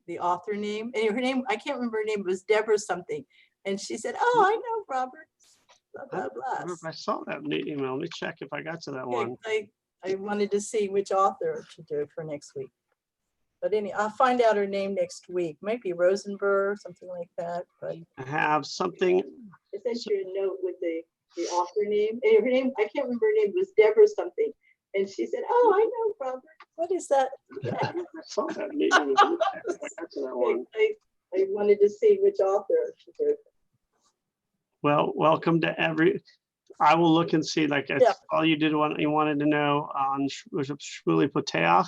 the author name, and her name, I can't remember her name, it was Deborah something. And she said, oh, I know Robert, blah, blah, I don't know blah. if I saw that email. Let me check if I got to that one. I wanted to see which author to do for next week. But anyway, I'll find out her name next week. Might be Rosenberg, something like that. But I have something. I sent you a note with the author name. And her name, I can't remember her name, it was Deborah something. And she said, oh, I know Robert. What is that? Yeah. I saw that email. I got to that one. I wanted to see which author to do. Well, welcome to I will look and see, like, all you did, you wanted to know on Shmuley Poteach.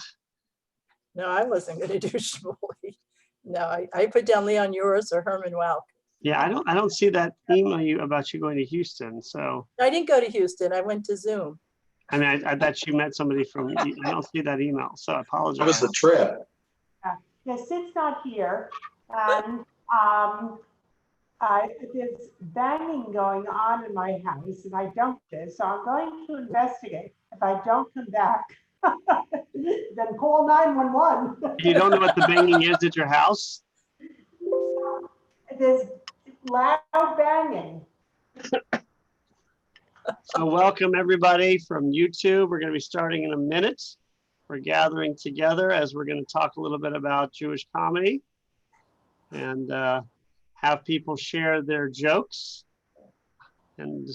No, I wasn't going to do Shmuley. No, I put down Leon Uris or Herman Walk. Yeah, I don't see that email about you going to Houston. So I didn't go to Houston. I went to Zoom. I mean, I bet you met somebody from. I don't see that email, so I apologize. That was the trip. Yeah, Sid's not here, and there's banging going on in my house, and I don't do, so I'm going to investigate. If I don't come back, then call 911. You don't know what the banging is at your house? There's loud banging. So welcome everybody from YouTube. We're going to be starting in a minute. We're gathering together as we're going to talk a little bit about Jewish comedy and have people share their jokes. And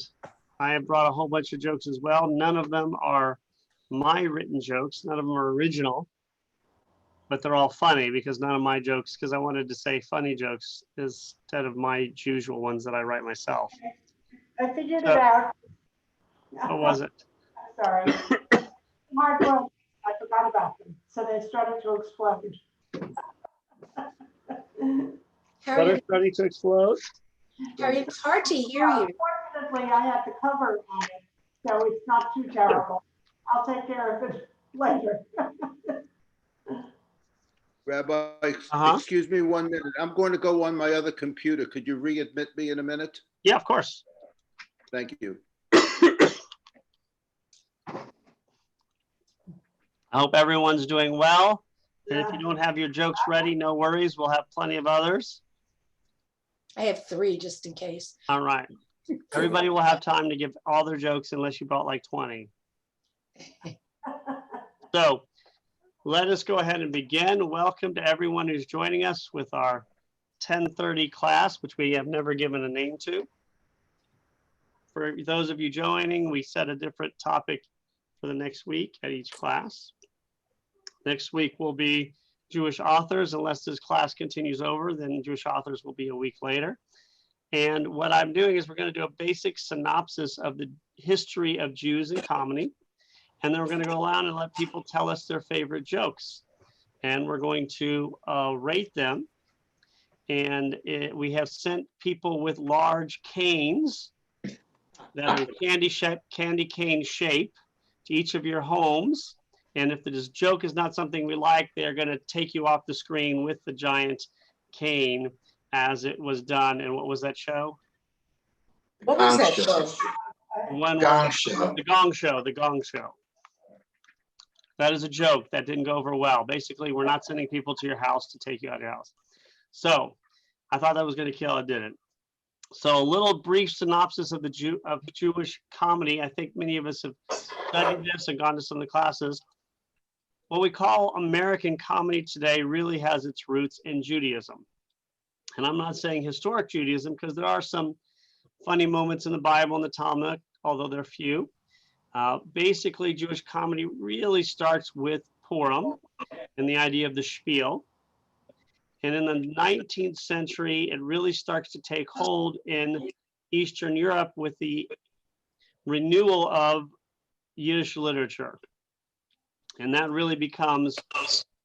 I have brought a whole bunch of jokes as well. None of them are my written jokes. None of them are original, but they're all funny because none of my jokes, because I wanted to say funny jokes instead of my usual ones that I write myself. I figured it out. What was it? Sorry. Hard work. I forgot about them. So they started to explode. What is starting to explode? Harry, it's hard to hear you. Fortunately, I have the cover on it, so it's not too terrible. I'll take care of it later. Rabbi, Uh-huh. excuse me 1 minute. I'm going to go on my other computer. Could you readmit me in a minute? Yeah, of course. Thank you. I hope everyone's doing well. And if you don't have your jokes ready, no worries. We'll have plenty of others. I have 3 just in case. All right. Everybody will have time to give all their jokes unless you brought like 20. So let us go ahead and begin. Welcome to everyone who's joining us with our 10:30 class, which we have never given a name to. For those of you joining, we set a different topic for the next week at each class. Next week will be Jewish authors. Unless this class continues over, then Jewish authors will be a week later. And what I'm doing is we're going to do a basic synopsis of the history of Jews in comedy. And then we're going to go around and let people tell us their favorite jokes. And we're going to rate them. And we have sent people with large canes that are candy cane shape to each of your homes. And if this joke is not something we like, they're going to take you off the screen with the giant cane as it was done. And what was that show? What was that show? The Gong Show. That is a joke that didn't go over well. Basically, we're not sending people to your house to take you out of your house. So I thought that was going to kill. It didn't. So a little brief synopsis of Jewish comedy. I think many of us have studied this and gone to some of the classes. What we call American comedy today really has its roots in Judaism. And I'm not saying historic Judaism because there are some funny moments in the Bible and the Talmud, although they're few. Basically, Jewish comedy really starts with Purim and the idea of the spiel. And in the 19th century, it really starts to take hold in Eastern Europe with the renewal of Yiddish literature. And that really becomes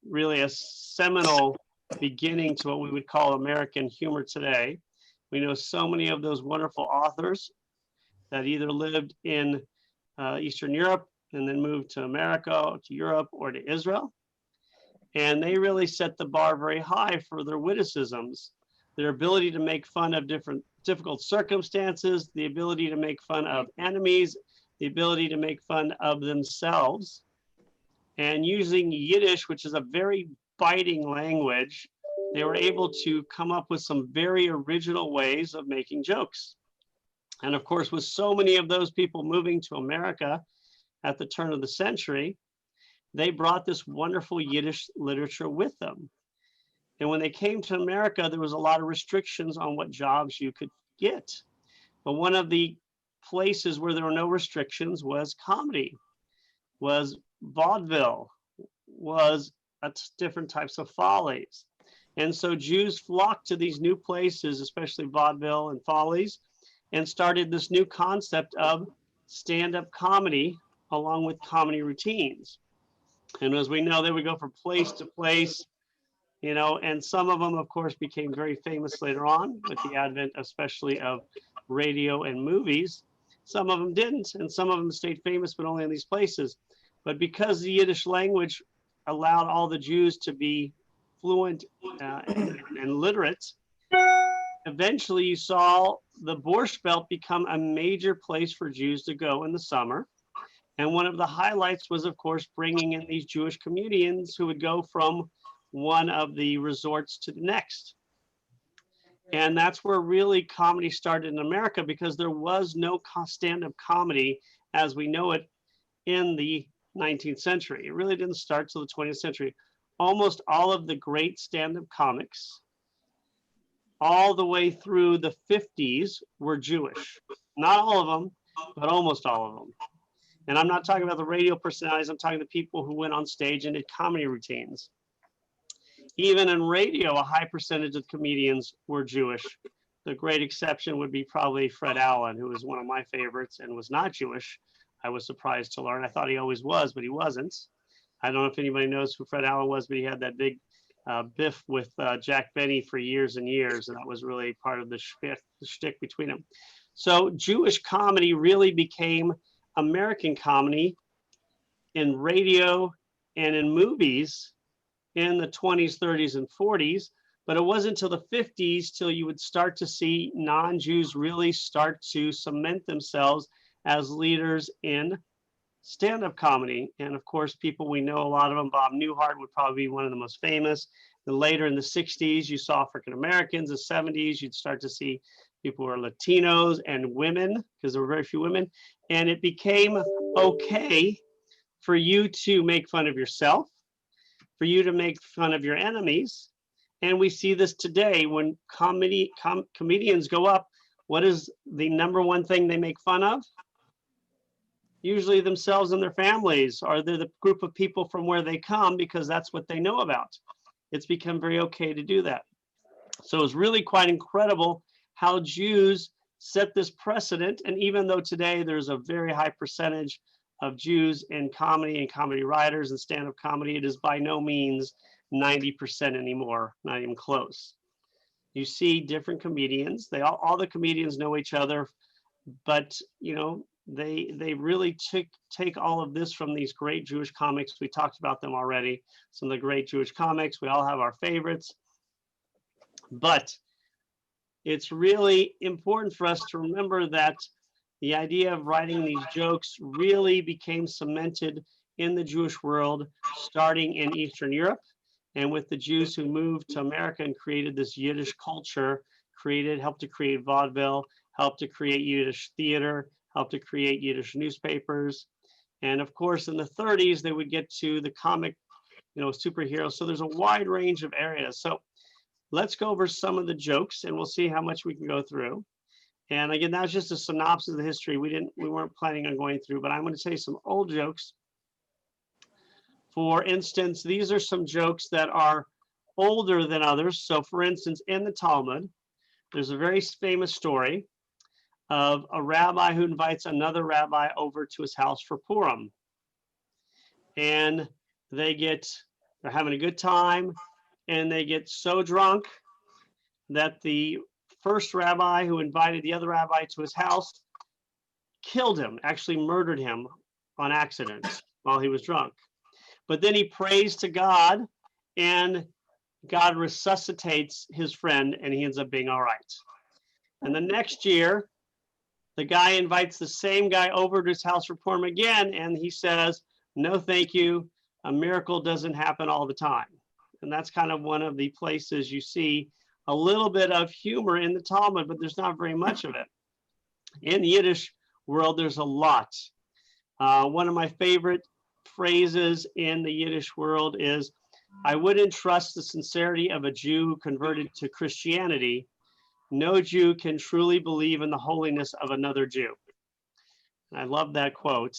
really a seminal beginning to what we would call American humor today. We know so many of those wonderful authors that either lived in Eastern Europe and then moved to America, to Europe, or to Israel. And they really set the bar very high for their witticisms, their ability to make fun of difficult circumstances, the ability to make fun of enemies, the ability to make fun of themselves. And using Yiddish, which is a very biting language, they were able to come up with some very original ways of making jokes. And of course, with so many of those people moving to America at the turn of the century, they brought this wonderful Yiddish literature with them. And when they came to America, there was a lot of restrictions on what jobs you could get. But one of the places where there were no restrictions was comedy, was vaudeville, was different types of follies. And so Jews flocked to these new places, especially vaudeville and follies, and started this new concept of stand-up comedy along with comedy routines. And as we know, they would go from place to place, you know, and some of them, of course, became very famous later on with the advent, especially of radio and movies. Some of them didn't, and some of them stayed famous, but only in these places. But because the Yiddish language allowed all the Jews to be fluent and literate, eventually you saw the Borscht Belt become a major place for Jews to go in the summer. And one of the highlights was, of course, bringing in these Jewish comedians who would go from one of the resorts to the next. And that's where really comedy started in America, because there was no stand-up comedy as we know it in the 19th century. It really didn't start till the 20th century. Almost all of the great stand-up comics, all the way through the 50s, were Jewish. Not all of them, but almost all of them. And I'm not talking about the radio personalities, I'm talking the people who went on stage and did comedy routines. Even in radio, a high percentage of comedians were Jewish. The great exception would be probably Fred Allen, who was one of my favorites and was not Jewish. I was surprised to learn. I thought he always was, but he wasn't. I don't know if anybody knows who Fred Allen was, but he had that big biff with Jack Benny for years and years, and that was really part of the shtick between them. So Jewish comedy really became American comedy in radio and in movies in the 20s, 30s, and 40s, but it wasn't until the 50s till you would start to see non-Jews really start to cement themselves as leaders in stand-up comedy. And of course, people we know, a lot of them, Bob Newhart would probably be one of the most famous. Then later in the 60s, you saw African Americans. The 70s, you'd start to see people who are Latinos and women, because there were very few women. And it became okay for you to make fun of yourself, for you to make fun of your enemies. And we see this today when comedians go up. What is the number one thing they make fun of? Usually themselves and their families, or they're the group of people from where they come, because that's what they know about. It's become very okay to do that. So it's really quite incredible how Jews set this precedent. And even though today there's a very high percentage of Jews in comedy and comedy writers and stand-up comedy, it is by no means 90% anymore, not even close. You see different comedians, all the comedians know each other, but you know, they really take all of this from these great Jewish comics. We talked about them already, some of the great Jewish comics. We all have our favorites, but it's really important for us to remember that the idea of writing these jokes really became cemented in the Jewish world, starting in Eastern Europe, and with the Jews who moved to America and created this Yiddish culture, helped to create vaudeville, helped to create Yiddish theater, helped to create Yiddish newspapers. And of course, in the 30s, they would get to the comic, superheroes. So there's a wide range of areas. So let's go over some of the jokes and we'll see how much we can go through. And again, that's just a synopsis of the history. We weren't planning on going through, but I'm going to tell you some old jokes. For instance, these are some jokes that are older than others. So for instance, in the Talmud, there's a very famous story of a rabbi who invites another rabbi over to his house for Purim. And they're having a good time, and they get so drunk that the first rabbi who invited the other rabbi to his house killed him, actually murdered him on accident while he was drunk. But then he prays to God, and God resuscitates his friend, and he ends up being all right. And the next year, the guy invites the same guy over to his house for Purim again, and he says, "No, thank you. A miracle doesn't happen all the time." And that's kind of one of the places you see a little bit of humor in the Talmud, but there's not very much of it. In the Yiddish world, there's a lot. One of my favorite phrases in the Yiddish world is, I wouldn't trust the sincerity of a Jew who converted to Christianity. No Jew can truly believe in the holiness of another Jew. And I love that quote,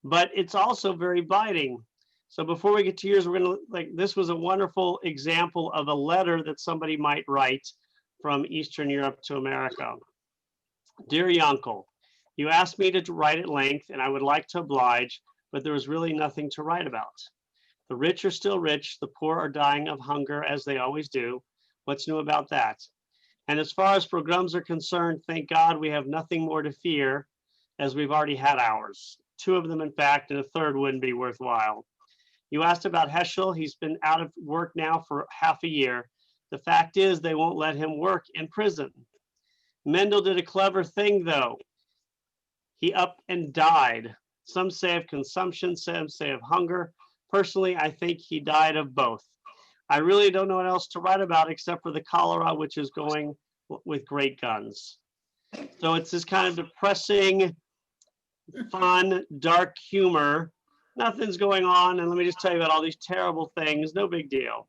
but it's also very biting. So before we get to yours, we're gonna, this was a wonderful example of a letter that somebody might write from Eastern Europe to America. Dear Yankel, you asked me to write at length and I would like to oblige, but there was really nothing to write about. The rich are still rich, the poor are dying of hunger as they always do. What's new about that? And as far as pogroms are concerned, thank God we have nothing more to fear, as we've already had ours. 2 of them, in fact, and a third wouldn't be worthwhile. You asked about Heschel. He's been out of work now for half a year. The fact is they won't let him work in prison. Mendel did a clever thing, though. He up and died. Some say of consumption, some say of hunger. Personally, I think he died of both. I really don't know what else to write about except for the cholera, which is going with great guns. So it's this kind of depressing, fun, dark humor. Nothing's going on, and let me just tell you about all these terrible things. No big deal.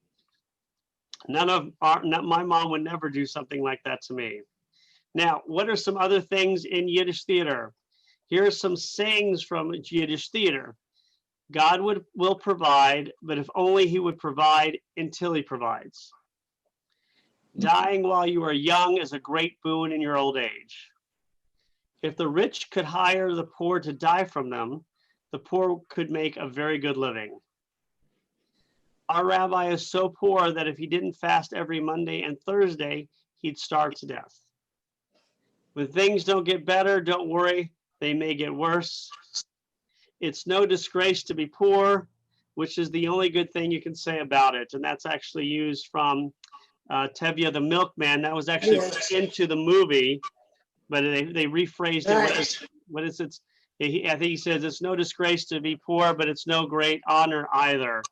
My mom would never do something like that to me. Now, what are some other things in Yiddish theater? Here are some sayings from Yiddish theater. God will provide, but if only he would provide until he provides. Dying while you are young is a great boon in your old age. If the rich could hire the poor to die from them, the poor could make a very good living. Our rabbi is so poor that if he didn't fast every Monday and Thursday, he'd starve to death. When things don't get better, don't worry, they may get worse. It's no disgrace to be poor, which is the only good thing you can say about it. And that's actually used from Tevye the Milkman. That was actually into the movie, but they rephrased it. What is it? I think he says it's no disgrace to be poor, but it's no great honor either,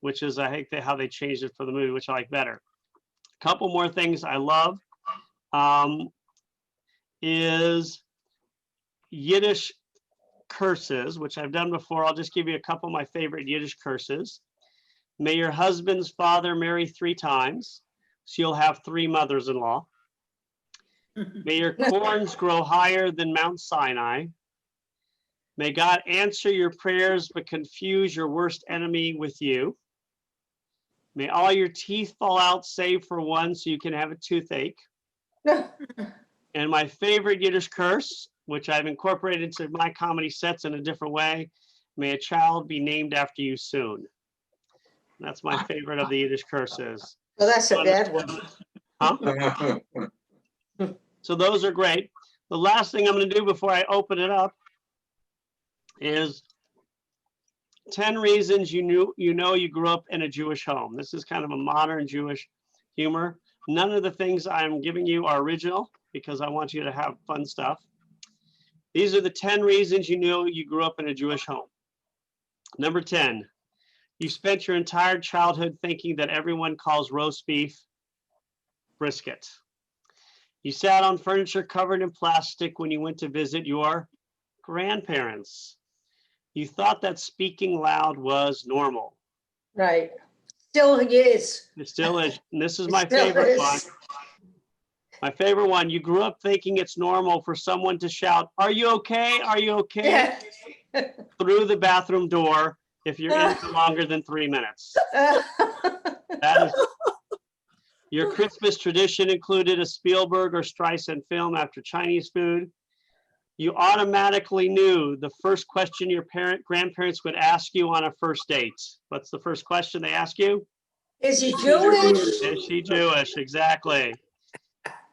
which is, I think, how they changed it for the movie, which I like better. A couple more things I love is Yiddish curses, which I've done before. I'll just give you a couple of my favorite Yiddish curses. May your husband's father marry 3 times, so you'll have 3 mothers-in-law. May your corns grow higher than Mount Sinai. May God answer your prayers, but confuse your worst enemy with you. May all your teeth fall out, save for one, so you can have a toothache. And my favorite Yiddish curse, which I've incorporated into my comedy sets in a different way, may a child be named after you soon. That's my favorite of the Yiddish curses. Well, that's a bad one. Huh? So those are great. The last thing I'm going to do before I open it up is 10 reasons you grew up in a Jewish home. This is kind of a modern Jewish humor. None of the things I'm giving you are original because I want you to have fun stuff. These are the 10 reasons you grew up in a Jewish home. Number 10, you spent your entire childhood thinking that everyone calls roast beef brisket. You sat on furniture covered in plastic when you went to visit your grandparents. You thought that speaking loud was normal. Right. Still is. It still is. And this is my favorite one. My favorite one. You grew up thinking it's normal for someone to shout, "Are you okay? Are you okay?" Yeah. through the bathroom door if you're in for longer than 3 minutes. That is. Your Christmas tradition included a Spielberg or Streisand film after Chinese food. You automatically knew the first question your grandparents would ask you on a first date. What's the first question they ask you? Is he Jewish? Is she Jewish? Exactly.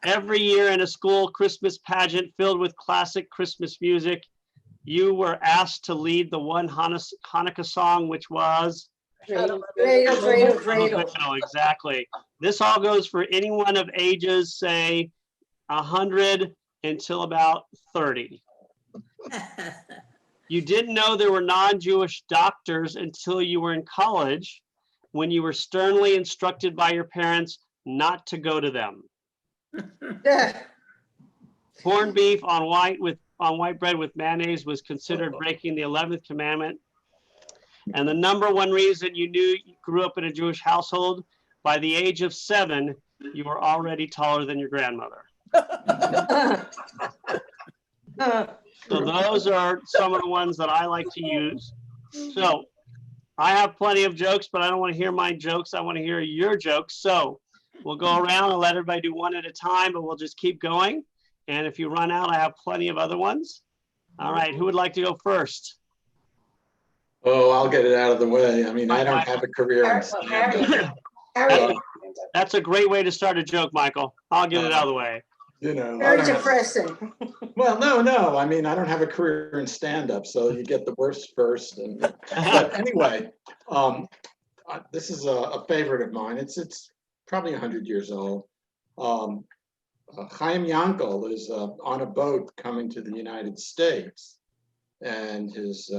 Every year in a school Christmas pageant filled with classic Christmas music, you were asked to lead the one Hanukkah song, which was? Dreidel, dreidel, dreidel. Exactly. This all goes for anyone of ages, say, 100 until about 30. You didn't know there were non-Jewish doctors until you were in college, when you were sternly instructed by your parents not to go to them? Corned beef on white bread with mayonnaise was considered breaking the 11th commandment. And the number one reason you knew you grew up in a Jewish household, by the age of 7, you were already taller than your grandmother. So those are some of the ones that I like to use. So I have plenty of jokes, but I don't want to hear my jokes. I want to hear your jokes. So we'll go around and let everybody do one at a time, but we'll just keep going. And if you run out, I have plenty of other ones. All right, who would like to go first? Oh, I'll get it out of the way. I mean, I don't have a career in stand-up. That's a great way to start a joke, Michael. I'll get it out of the way. You know, I Very don't have- depressing. well, no. I mean, I don't have a career in stand-up, so you get the worst first. And but anyway, this is a favorite of mine. It's probably 100 years old. Chaim Yankel is on a boat coming to the United States, and his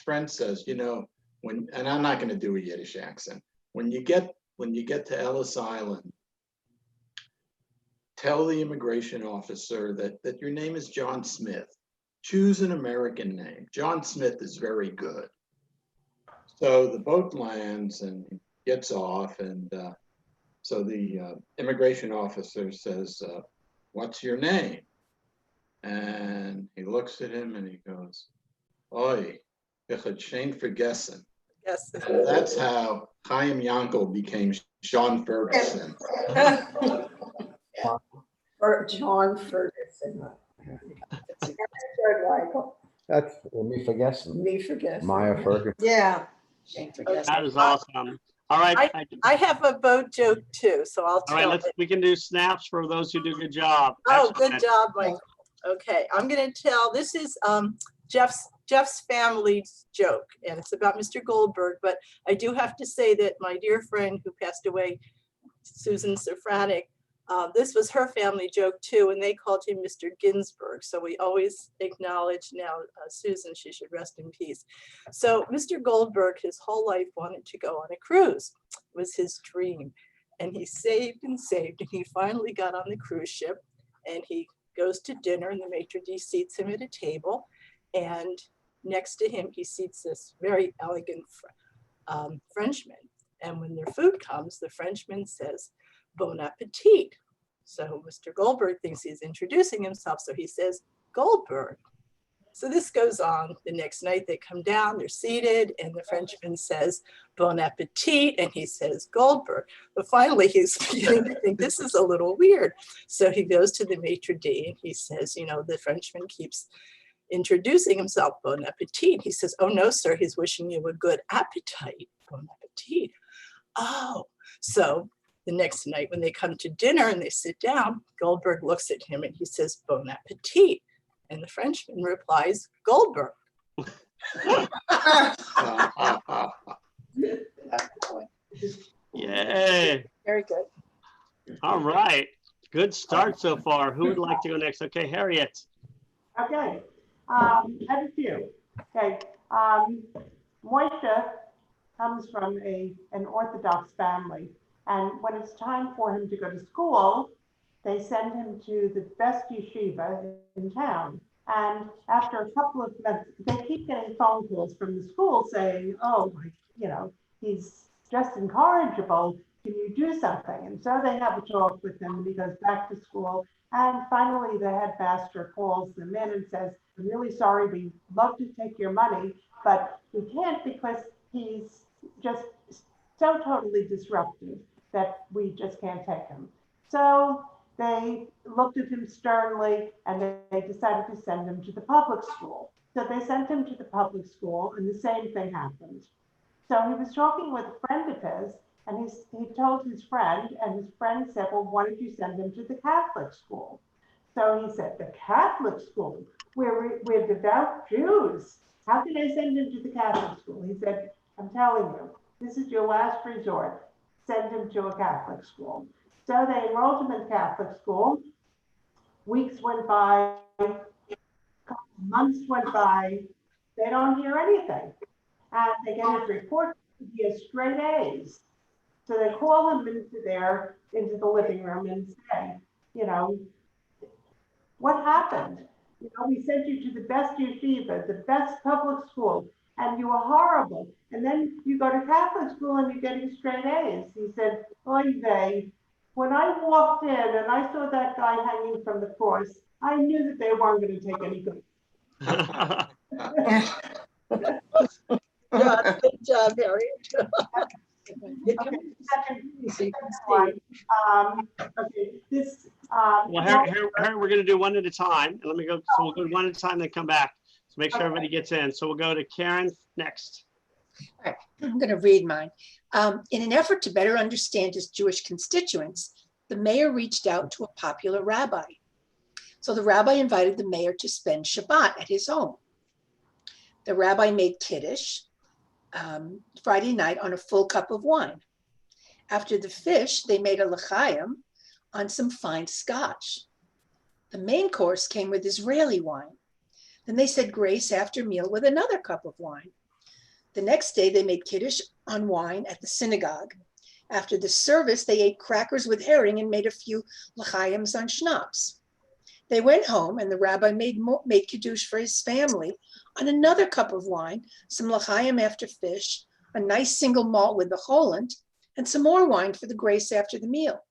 friend says, you know, and I'm not going to do a Yiddish accent. When you get to Ellis Island, tell the immigration officer that your name is John Smith. Choose an American name. John Smith is very good. So the boat lands and gets off, and so the immigration officer says, what's your name? And he looks at him and he goes, Oi, ich had Shane vergessen. Yes. And that's how Chaim Yankel became Sean Ferguson. Or John Ferguson. That's good, Michael. That's me forgetting. Me forget. Maya Ferguson. Yeah. That is awesome. All right. I have a boat joke too, so I'll All right, tell it. we can do snaps for those who do a good job. Oh, good Excellent. job, Michael. Okay, I'm gonna tell, this is Jeff's family's joke, and it's about Mr. Goldberg, but I do have to say that my dear friend who passed away, Susan Safranik, this was her family joke too, and they called him Mr. Ginsburg. So we always acknowledge now Susan, she should rest in peace. So Mr. Goldberg, his whole life wanted to go on a cruise. It was his dream. And he saved and saved, and he finally got on the cruise ship, and he goes to dinner, and the maitre d' seats him at a table, and next to him, he seats this very elegant Frenchman. And when their food comes, the Frenchman says, bon appetit. So Mr. Goldberg thinks he's introducing himself. So he says, Goldberg. So this goes on. The next night they come down, they're seated, and the Frenchman says, bon appetit, and he says, Goldberg. But finally he's beginning to think this is a little weird. So he goes to the maitre d' and he says, you know, the Frenchman keeps introducing himself, bon appetit. He says, oh no, sir, he's wishing you a good appetite, bon appetit. Oh, so the next night when they come to dinner and they sit down, Goldberg looks at him and he says, bon appetit. And the Frenchman replies, Goldberg. Yay. Very good. All right. Good start so far. Who would like to go next? Okay, Harriet. Okay, I have a few. Okay, Moishe comes from an Orthodox family, and when it's time for him to go to school, they send him to the best yeshiva in town. And after a couple of months, they keep getting phone calls from the school saying, oh, you know, he's just incorrigible. Can you do something? And so they have a talk with him, and he goes back to school. And finally, the headmaster calls them in and says, I'm really sorry, we'd love to take your money, but we can't because he's just so totally disruptive that we just can't take him. So they looked at him sternly and they decided to send him to the public school. So they sent him to the public school and the same thing happened. So he was talking with a friend of his and he told his friend, and his friend said, well, why don't you send him to the Catholic school? So he said, the Catholic school? We're devout Jews. How can I send him to the Catholic school? He said, I'm telling you, this is your last resort. Send him to a Catholic school. So they enrolled him in Catholic school. Weeks went by, months went by. They don't hear anything. And they get his report He has straight A's. So they call him into the living room and say, you know, what happened? You know, we sent you to the best yeshiva, the best public school, and you were horrible. And then you go to Catholic school and you're getting straight A's. He said, oy vey, when I walked in and I saw that guy hanging from the cross, I knew that they weren't going to take any good. Good job, Harriet. Okay, this. Well, here, we're gonna do one at a time, and let me go, so we'll go one at a time, then come back. So make sure everybody gets in. So we'll go to Karen next. All right, I'm going to read mine. In an effort to better understand his Jewish constituents, the mayor reached out to a popular rabbi. So the rabbi invited the mayor to spend Shabbat at his home. The rabbi made Kiddush Friday night on a full cup of wine. After the fish, they made a l'chaim on some fine scotch. The main course came with Israeli wine. Then they said grace after meal with another cup of wine. The next day, they made Kiddush on wine at the synagogue. After the service, they ate crackers with herring and made a few l'chaims on schnapps. They went home and the rabbi made Kiddush for his family on another cup of wine, some l'chaim after fish, a nice single malt with the cholent, and some more wine for the grace after the meal.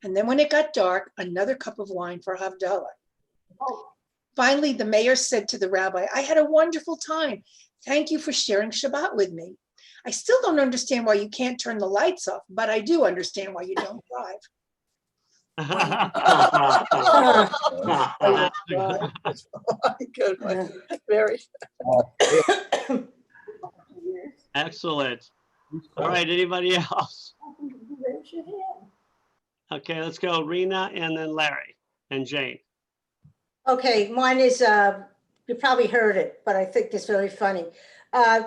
And then when it got dark, another cup of wine for Havdalah. Finally, the mayor said to the rabbi, I had a wonderful time. Thank you for sharing Shabbat with me. I still don't understand why you can't turn the lights off, but I do understand why you don't drive. Good one. Very. Excellent. All right, anybody else? Okay, let's go Rena and then Larry and Jane. Okay, mine is, you probably heard it, but I think it's very funny.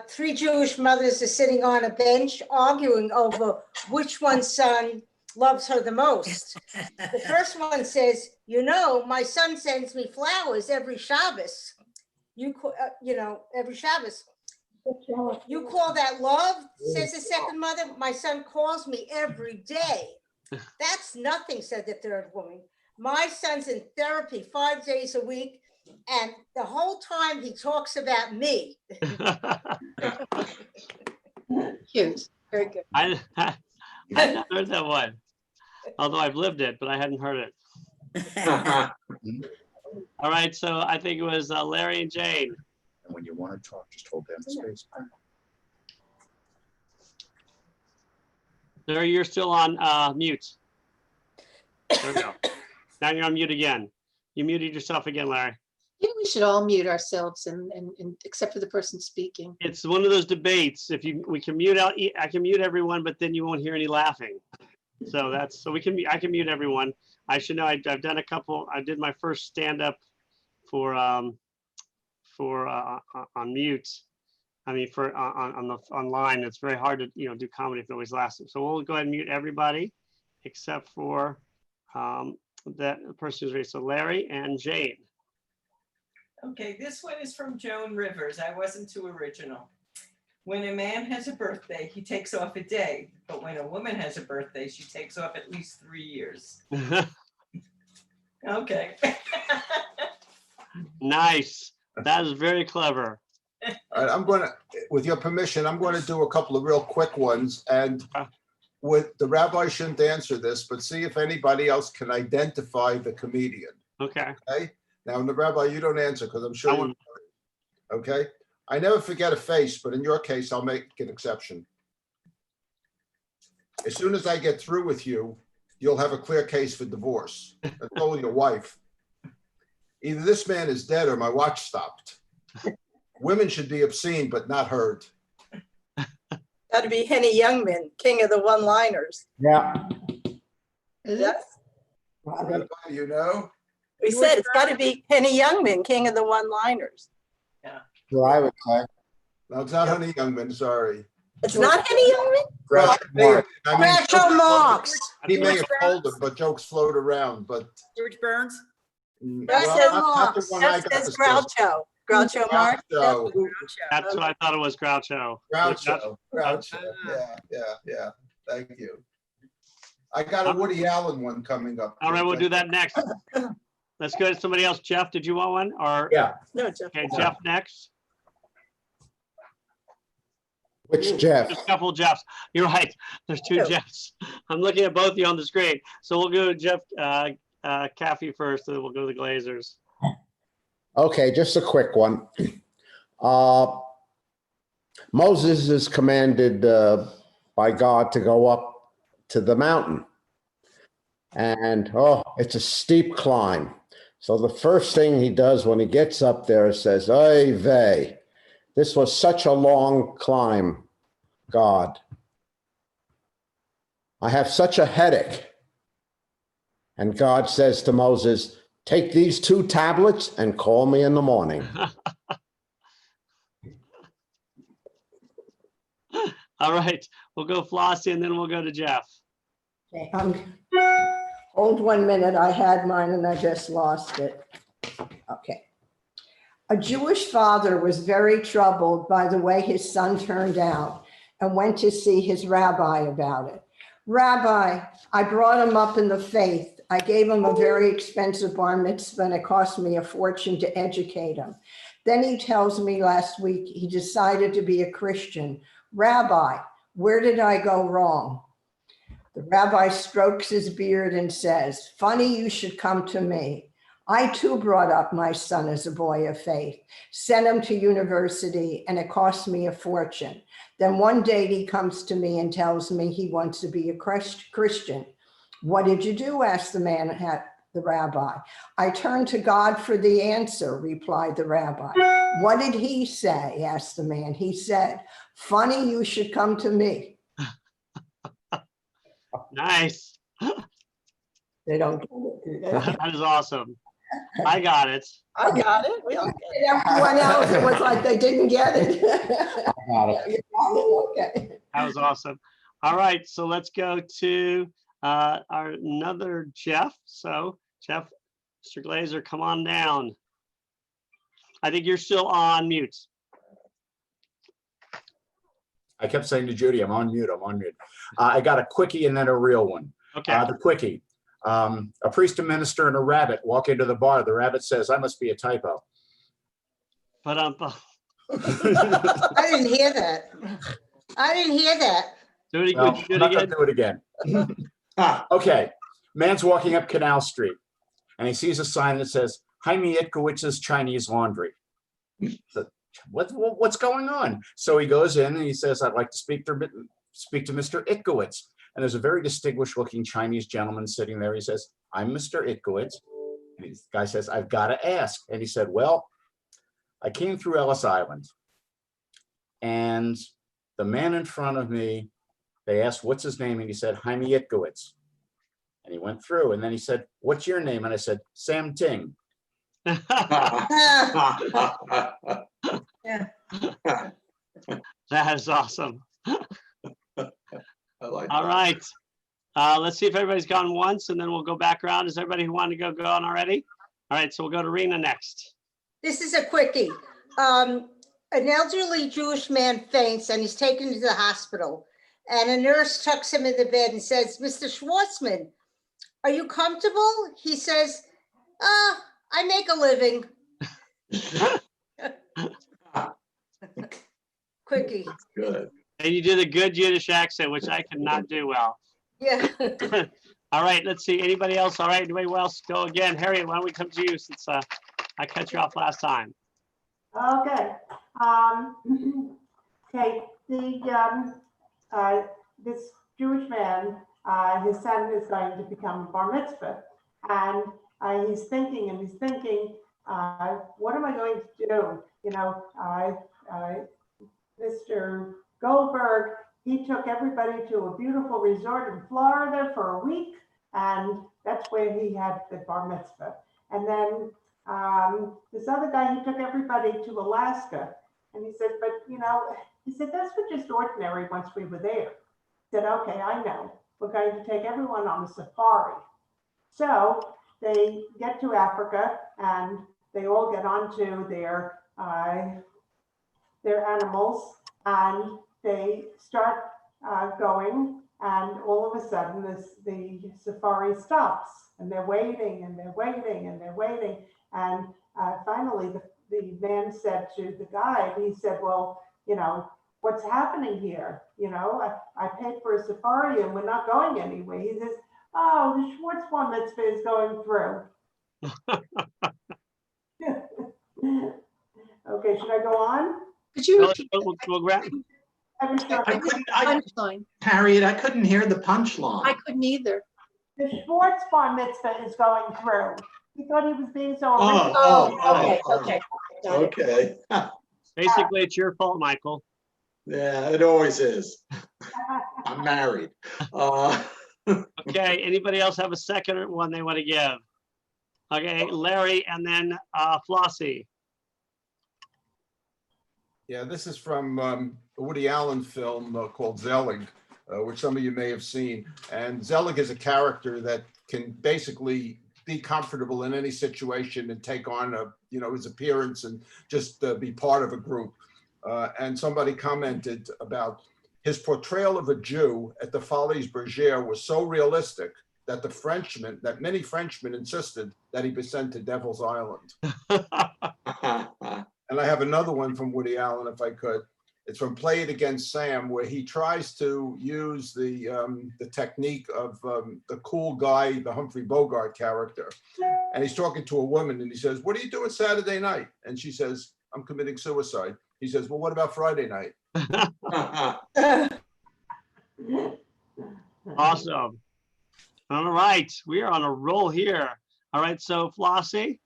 Three Jewish mothers are sitting on a bench arguing over which one's son loves her the most. The first one says, you know, my son sends me flowers every Shabbos. Every Shabbos. You call that love? Says the second mother. My son calls me every day. That's nothing, said the third woman. My son's in therapy 5 days a week, and the whole time he talks about me. Cute. Very good. I hadn't heard that one, although I've lived it, but I hadn't heard it. All right, so I think it was Larry and Jane. And when you want to talk, just hold down the space. Larry, you're still on mute. There we go. Now you're on mute again. You muted yourself again, Larry. Maybe we should all mute ourselves and except for the person speaking. It's one of those debates. We can mute out, I can mute everyone, but then you won't hear any laughing. So I can mute everyone. I should know I've done a couple. I did my first stand-up for on mute. I mean, online. It's very hard to do comedy if nobody's laughing. So we'll go ahead and mute everybody except for that person who's ready. So Larry and Jane. Okay, this one is from Joan Rivers. I wasn't too original. When a man has a birthday, he takes off a day. But when a woman has a birthday, she takes off at least 3 years. Okay. Nice. That is very clever. All right, with your permission, I'm going to do a couple of real quick ones. And with the rabbi shouldn't answer this, but see if anybody else can identify the comedian. Okay. Okay. Now, in the rabbi, you don't answer because I'm sure you. Okay. I never forget a face, but in your case, I'll make an exception. As soon as I get through with you, you'll have a clear case for divorce. I told your wife. Either this man is dead or my watch stopped. Women should be obscene, but not heard. That'd be Henny Youngman, king of the one-liners. Yeah. Yes. You know? We said it's got to be Henny Youngman, king of the one-liners. Well, I would say. No, it's not Honey Youngman, sorry. It's not Henny Youngman? Groucho Groucho Marx. He may have told them, but jokes float around, but. George Burns? That Well, not the one I says got to say. Groucho. Groucho Marx. Groucho. That's what I thought it was, Groucho. Groucho. Yeah. Thank you. I got a Woody Allen one coming up. All right, we'll do that next. Let's go to somebody else. Jeff, did you want one? Or Yeah. No, Jeff. okay, Jeff next. Which Jeff? There's a couple of Jeffs. You're right. There's two Oh. Jeffs. I'm looking at both of you on the screen. So we'll go to Jeff Caffey first, and then we'll go to the Glazers. Okay, just a quick one. Moses is commanded by God to go up to the mountain. And, it's a steep climb. So the first thing he does when he gets up there says, "Oy vey, this was such a long climb, God. I have such a headache." And God says to Moses, "Take these 2 tablets and call me in the morning." All right, we'll go Flossie, and then we'll go to Jeff. Okay, hold 1 minute. I had mine and I just lost it. Okay. A Jewish father was very troubled by the way his son turned out and went to see his rabbi about it. "Rabbi, I brought him up in the faith. I gave him a very expensive bar mitzvah and it cost me a fortune to educate him. Then he tells me last week he decided to be a Christian. Rabbi, where did I go wrong?" The rabbi strokes his beard and says, "Funny you should come to me. I too brought up my son as a boy of faith, sent him to university, and it cost me a fortune. Then one day he comes to me and tells me he wants to be a Christian. What did you do?" asked the man at the rabbi. "I turned to God for the answer," replied the rabbi. "What did he say?" asked the man. "He said, 'Funny you should come to me.'" Nice. They don't get it, do they? That is awesome. I got it. I got it. We all get it. And everyone else, it was like they didn't get it. Got it. You got it, okay. That was awesome. All right, so let's go to another Jeff. So Jeff, Mr. Glazer, come on down. I think you're still on mute. I kept saying to Judy, I'm on mute. I got a quickie and then a real one. Okay. The quickie. A priest, a minister, and a rabbit walk into the bar. The rabbit says, "I must be a typo." But I didn't hear that. do it, Well, would you do I'm it not again? gonna do it again. Okay. Man's walking up Canal Street and he sees a sign that says, "Jaime Itkowitz's Chinese Laundry." What's going on? So he goes in and he says, "I'd like to speak to Mr. Itkowitz." And there's a very distinguished looking Chinese gentleman sitting there. He says, "I'm Mr. Itkowitz." And the guy says, "I've got to ask." And he said, "Well, I came through Ellis Island and the man in front of me, they asked, 'What's his name?' And he said, 'Jaime Itkowitz.' And he went through and then he said, 'What's your name?' And I said, 'Sam Ting.'" That is awesome. I like All that. right. Let's see if everybody's gone once and then we'll go back around. Is everybody who wanted to go on already? All right, so we'll go to Rena next. This is a quickie. An elderly Jewish man faints and he's taken to the hospital. And a nurse tucks him in the bed and says, "Mr. Schwartzman, are you comfortable?" He says, "I make a living." Quickie. Good. And you did a good Yiddish accent, which I cannot do well. Yeah. All right, let's see. Anybody else? All right, anybody else? Go again. Harriet, why don't we come to you since I cut you off last time? Okay. Okay. This Jewish man, his son is going to become a bar mitzvah, and he's thinking, what am I going to do? You know, Mr. Goldberg, he took everybody to a beautiful resort in Florida for a week, and that's where he had the bar mitzvah. And then this other guy, he took everybody to Alaska, and he said, but you know, he said, that's just ordinary once we were there. He said, okay, I know. We're going to take everyone on a safari. So they get to Africa and they all get onto their their animals, and they start going, and all of a sudden the safari stops, and they're waiting and they're waiting and they're waiting, and finally the man said to the guide, he said, well, you know, what's happening here? You know, I paid for a safari and we're not going anywhere. He says, oh, the Schwartz bar mitzvah is going through. Okay, should I go on? Could you Well, repeat we'll grab. punchline? Harriet, I couldn't hear the punchline. I couldn't either. The Schwartz bar mitzvah is going through. He thought he was being so Okay. Got it. Okay. Basically, it's your fault, Michael. Yeah, it always is. I'm married. Okay, anybody else have a second one they want to give? Okay, Larry and then Flossie. Yeah, this is from a Woody Allen film called Zelig, which some of you may have seen. And Zelig is a character that can basically be comfortable in any situation and take on his appearance and just be part of a group. And somebody commented about his portrayal of a Jew at the Folies Bergère was so realistic that many Frenchmen insisted that he be sent to Devil's Island. And I have another one from Woody Allen, if I could. It's from Play It Against Sam, where he tries to use the technique of the cool guy, the Humphrey Bogart character. And he's talking to a woman and he says, what are you doing Saturday night? And she says, I'm committing suicide. He says, well, what about Friday night? Awesome. All right, we are on a roll here. All right, so Flossie.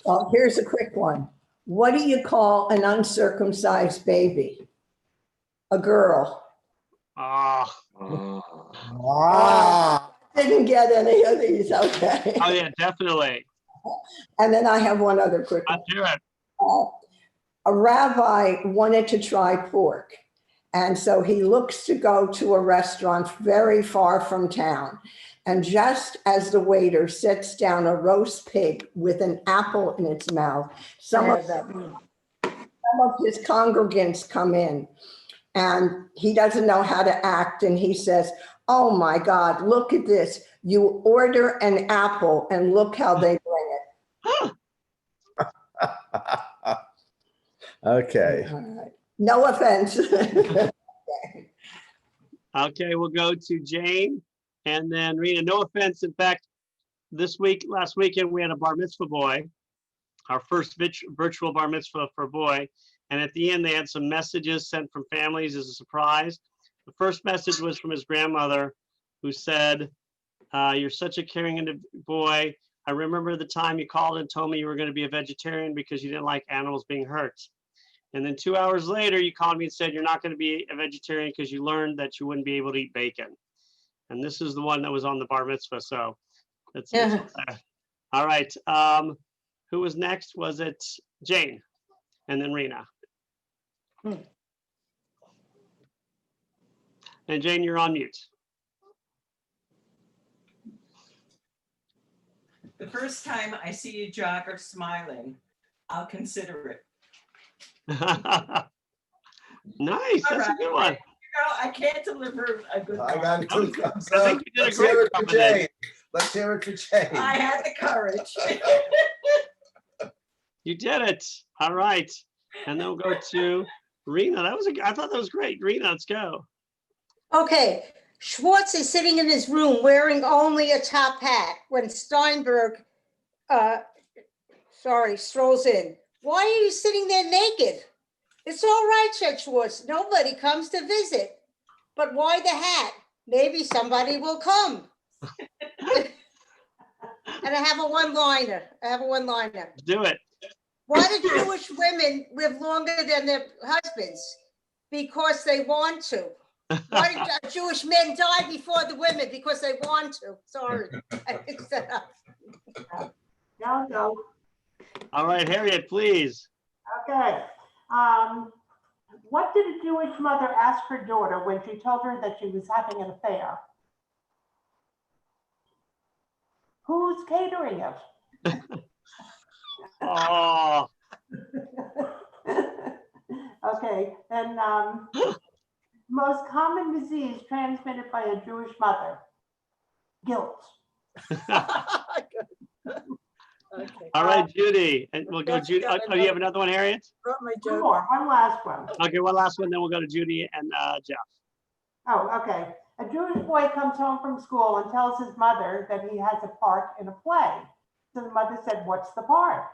Well, here's a quick one. What do you call an uncircumcised baby? A girl. Ah. Didn't get any of these, okay. Oh yeah, definitely. And then I have one other quick one. Let's hear it. A rabbi wanted to try pork. And so he looks to go to a restaurant very far from town. And just as the waiter sets down a roast pig with an apple in its mouth, some of his congregants come in and he doesn't know how to act. And he says, oh my God, look at this. You order an apple and look how they bring it. Okay. No offense. Okay, we'll go to Jane and then Rena. No offense. In fact, last weekend, we had a bar mitzvah boy, our first virtual bar mitzvah for a boy. And at the end, they had some messages sent from families as a surprise. The first message was from his grandmother, who said, you're such a caring boy. I remember the time you called and told me you were going to be a vegetarian because you didn't like animals being hurt. And then 2 hours later, you called me and said you're not going to be a vegetarian because you learned that you wouldn't be able to eat bacon. And this is the one that was on the bar mitzvah. So that's all right. Who was next? Was it Jane and then Rena? And Jane, you're on mute. The first time I see a jogger smiling, I'll consider it. Nice, that's a good one. I can't deliver a good one. I got two thumbs I up. think you did a Let's great hear it job for with it. Jane. Let's hear it for Jane. I had the courage. You did it. All right. And then we'll go to Rena. I thought that was great. Rena, let's go. Okay, Schwartz is sitting in his room wearing only a top hat when Steinberg, strolls in. Why are you sitting there naked? It's all right, said Schwartz. Nobody comes to visit. But why the hat? Maybe somebody will come. And I have a one-liner. Do it. Why do Jewish women live longer than their husbands? Because they want to. Why do Jewish men die before the women? Because they want to. Sorry. No. All right, Harriet, please. Okay. What did a Jewish mother ask her daughter when she told her that she was having an affair? Who's catering it? Oh, Okay, and most common disease transmitted by a Jewish mother? Guilt. Okay. All right, Judy, and we'll go Jeff's Judy. got Oh, you have another one, Harriet? Brought my One joke. more, one last one. Okay, one last one, then we'll go to Judy and Jeff. Oh, okay. A Jewish boy comes home from school and tells his mother that he has a part in a play. So the mother said, "What's the part?"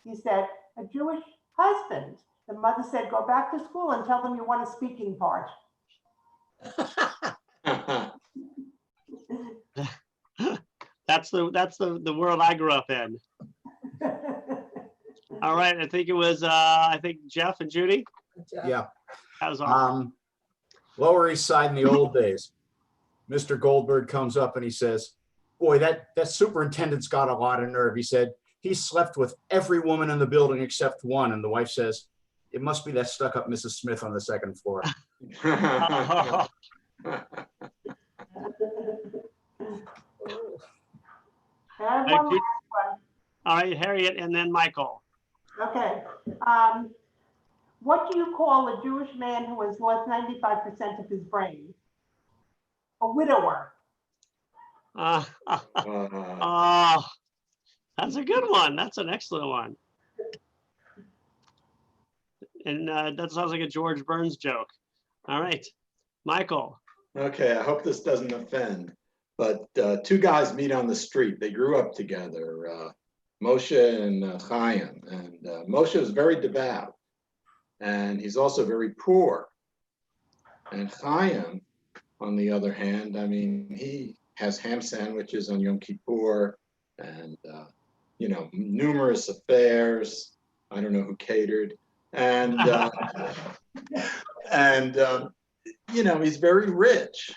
He said, "A Jewish husband." The mother said, "Go back to school and tell them you want a speaking part." That's the world I grew up in. All right, I think it was I think Jeff and Judy. Yeah. That was awesome. Lower East Side in the old days, Mr. Goldberg comes up and he says, "Boy, that superintendent's got a lot of nerve." He said, "He slept with every woman in the building except one." And the wife says, "It must be that stuck-up Mrs. Smith on the second floor." And Hey, one Judy. last one. All right, Harriet, and then Michael. Okay. What do you call a Jewish man who has lost 95% of his brain? A widower. Oh, that's a good one. That's an excellent one. And that sounds like a George Burns joke. All right, Michael. Okay, I hope this doesn't offend, but two guys meet on the street. They grew up together, Moshe and Chaim. And Moshe is very devout, and he's also very poor. And Chaim, on the other hand, I mean, he has ham sandwiches on Yom Kippur, and you know, numerous affairs. I don't know who catered, and you know, he's very rich.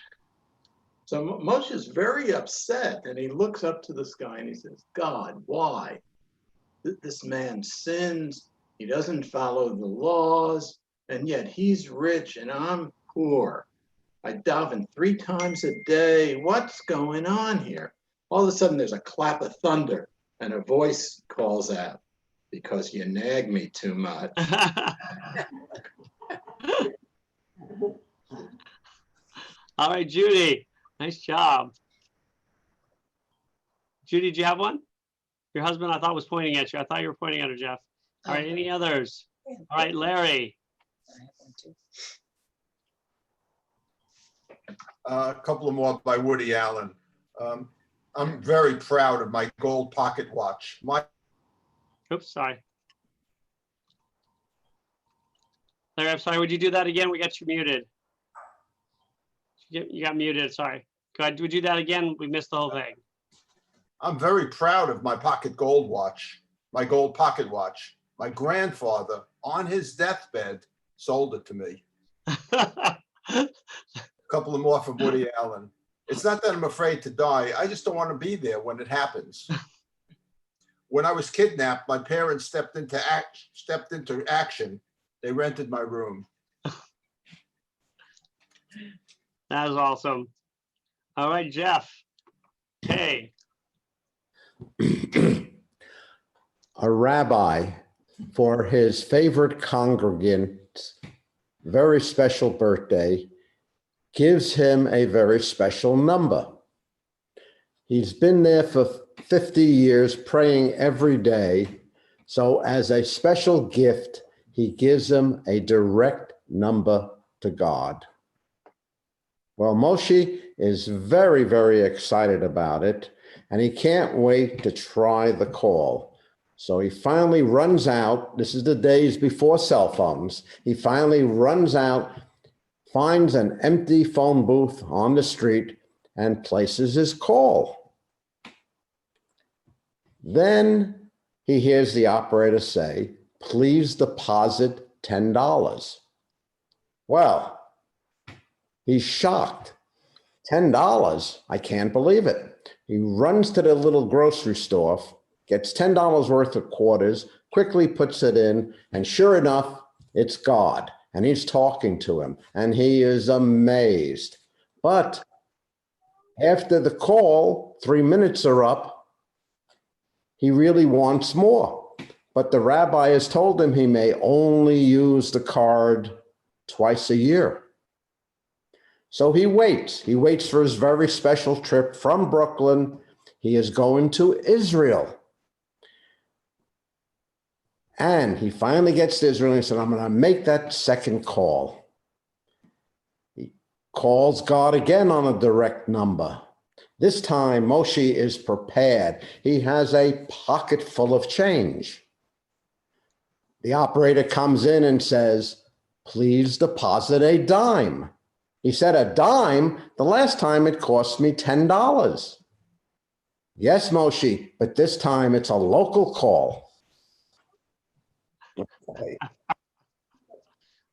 So Moshe is very upset, and he looks up to the sky and he says, "God, why? This man sins. He doesn't follow the laws, and yet he's rich and I'm poor. I daven 3 times a day. What's going on here?" All of a sudden, there's a clap of thunder, and a voice calls out, "Because you nag me too much." All right, Judy. Nice job. Judy, do you have one? Your husband, I thought, was pointing at you. I thought you were pointing at her, Jeff. All right, any others? All right, Larry. A couple of more by Woody Allen. I'm very proud of my gold pocket watch. Oops, sorry. Larry, I'm sorry. Would you do that again? We got you muted. You got muted. Sorry. Go ahead. Would you do that again? We missed the whole thing. I'm very proud of my gold pocket watch. My grandfather, on his deathbed, sold it to me. A couple of more from Woody Allen. It's not that I'm afraid to die. I just don't want to be there when it happens. When I was kidnapped, my parents stepped into action. They rented my room. That was awesome. All right, Jeff. Hey. A rabbi, for his favorite congregant's very special birthday, gives him a very special number. He's been there for 50 years, praying every day. So as a special gift, he gives him a direct number to God. Well, Moshe is very, very excited about it, and he can't wait to try the call. So he finally runs out. This is the days before cell phones. He finally runs out, finds an empty phone booth on the street, and places his call. Then he hears the operator say, "Please deposit $10. Well, he's shocked. $10? I can't believe it. He runs to the little grocery store, gets $10 worth of quarters, quickly puts it in, and sure enough, it's God. And he's talking to him, and he is amazed. But after the call, 3 minutes are up, he really wants more. but the rabbi has told him he may only use the card twice a year. So he waits. He waits for his very special trip from Brooklyn. He is going to Israel. And he finally gets to Israel and he said, I'm going to make that second call. He calls God again on a direct number. This time, Moshe is prepared. He has a pocket full of change. The operator comes in and says, please deposit a dime. He said, a dime? The last time it cost me $10. Yes, Moshe, but this time it's a local call.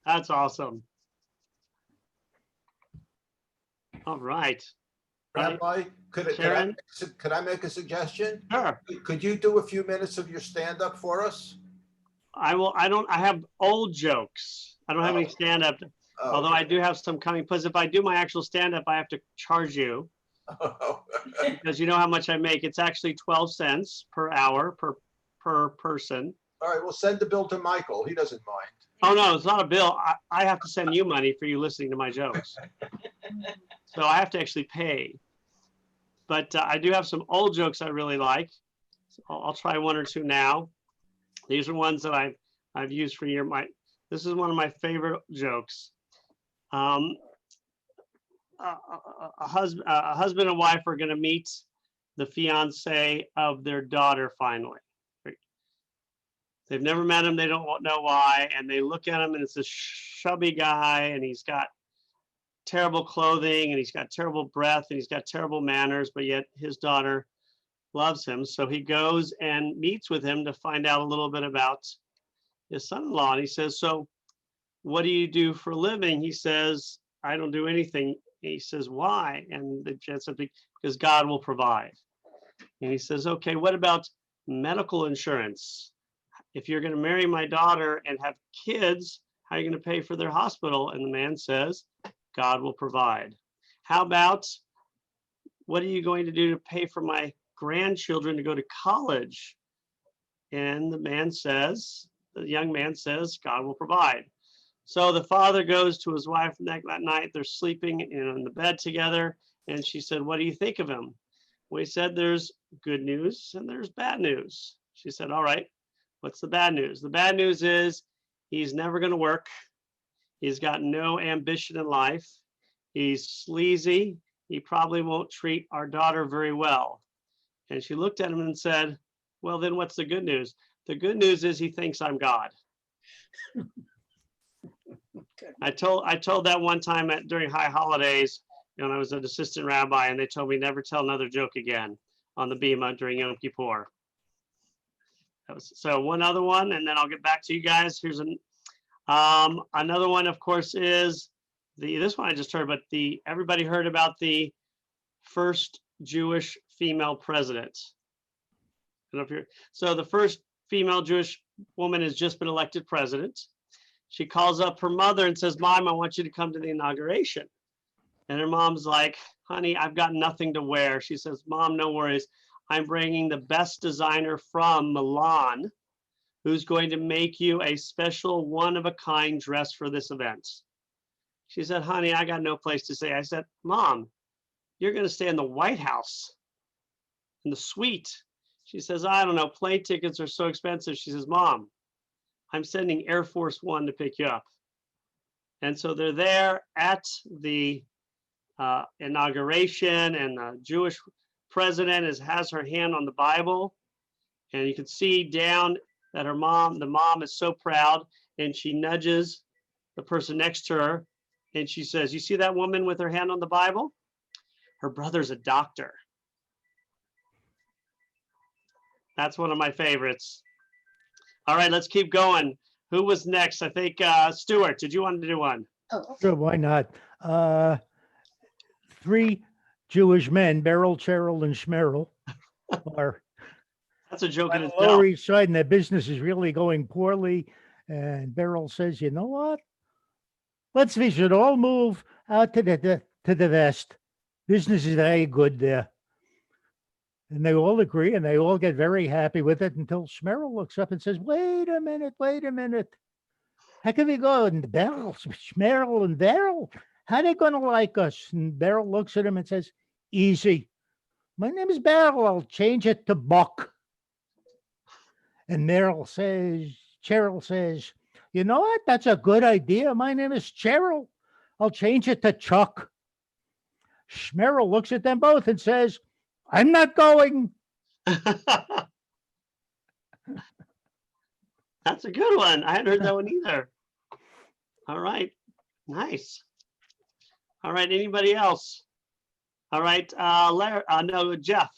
That's awesome. All right. Rabbi, could Sharon? I make a suggestion? Sure. Could you do a few minutes of your stand-up for us? I will. I have old jokes. I don't have any stand-up, although I do have some coming. Plus, if I do my actual stand-up, I have to charge you because you know how much I make. It's actually 12 cents per hour per person. All right, we'll send the bill to Michael. He doesn't mind. Oh, no, it's not a bill. I have to send you money for you listening to my jokes. So I have to actually pay. But I do have some old jokes I really like. So I'll try one or two now. These are ones that I've used for years. This is one of my favorite jokes. A husband and wife are going to meet the fiance of their daughter finally. They've never met him. They don't know why. And they look at him and it's this chubby guy and he's got terrible clothing and he's got terrible breath and he's got terrible manners, but yet his daughter loves him. So he goes and meets with him to find out a little bit about his son-in-law. And he says, so what do you do for a living? He says, I don't do anything. He says, why? And the jet said, because God will provide. And he says, okay, what about medical insurance? If you're going to marry my daughter and have kids, how are you going to pay for their hospital? And the man says, God will provide. How about, what are you going to do to pay for my grandchildren to go to college? And the young man says, God will provide. So the father goes to his wife that night. They're sleeping in the bed together. And she said, what do you think of him? Well, he said, there's good news and there's bad news. She said, all right, what's the bad news? The bad news is he's never going to work. He's got no ambition in life. He's sleazy. He probably won't treat our daughter very well. And she looked at him and said, well, then what's the good news? The good news is he thinks I'm God. I told that one time during high holidays, when I was an assistant rabbi, and they told me never tell another joke again on the Bima during Yom Kippur. So one other one, and then I'll get back to you guys. Here's another one, of course, is this one I just heard, but everybody heard about the first Jewish female president. I don't know if you're, so the first female Jewish woman has just been elected president. She calls up her mother and says, Mom, I want you to come to the inauguration. And her mom's like, honey, I've got nothing to wear. She says, Mom, no worries. I'm bringing the best designer from Milan, who's going to make you a special one-of-a-kind dress for this event. She said, honey, I got no place to stay. I said, Mom, you're going to stay in the White House, in the suite. She says, I don't know, plane tickets are so expensive. She says, Mom, I'm sending Air Force One to pick you up. And so they're there at the inauguration, and the Jewish president has her hand on the Bible. And you can see down that the mom is so proud, and she nudges the person next to her. And she says, you see that woman with her hand on the Bible? Her brother's a doctor. That's one of my favorites. All right, let's keep going. Who was next? I think Stuart, did you want to do one? Oh, Sure, why not? 3 Jewish men, Beryl, Cheryl, and Schmerl, are That's a joke in on the itself. Lower East Side, and their business is really going poorly. And Beryl says, you know what? We should all move out to the west. Business is very good there. And they all agree and they all get very happy with it until Schmerl looks up and says, wait a minute, wait a minute. How can we go and Beryl, Schmerl and Beryl? How they going to like us? And Beryl looks at him and says, easy. My name is Beryl. I'll change it to Buck. And Cheryl says, you know what? That's a good idea. My name is Cheryl. I'll change it to Chuck. Schmerl looks at them both and says, I'm not going. That's a good one. I hadn't heard that one either. All right. Nice. All right. Anybody else? All right. No, Jeff.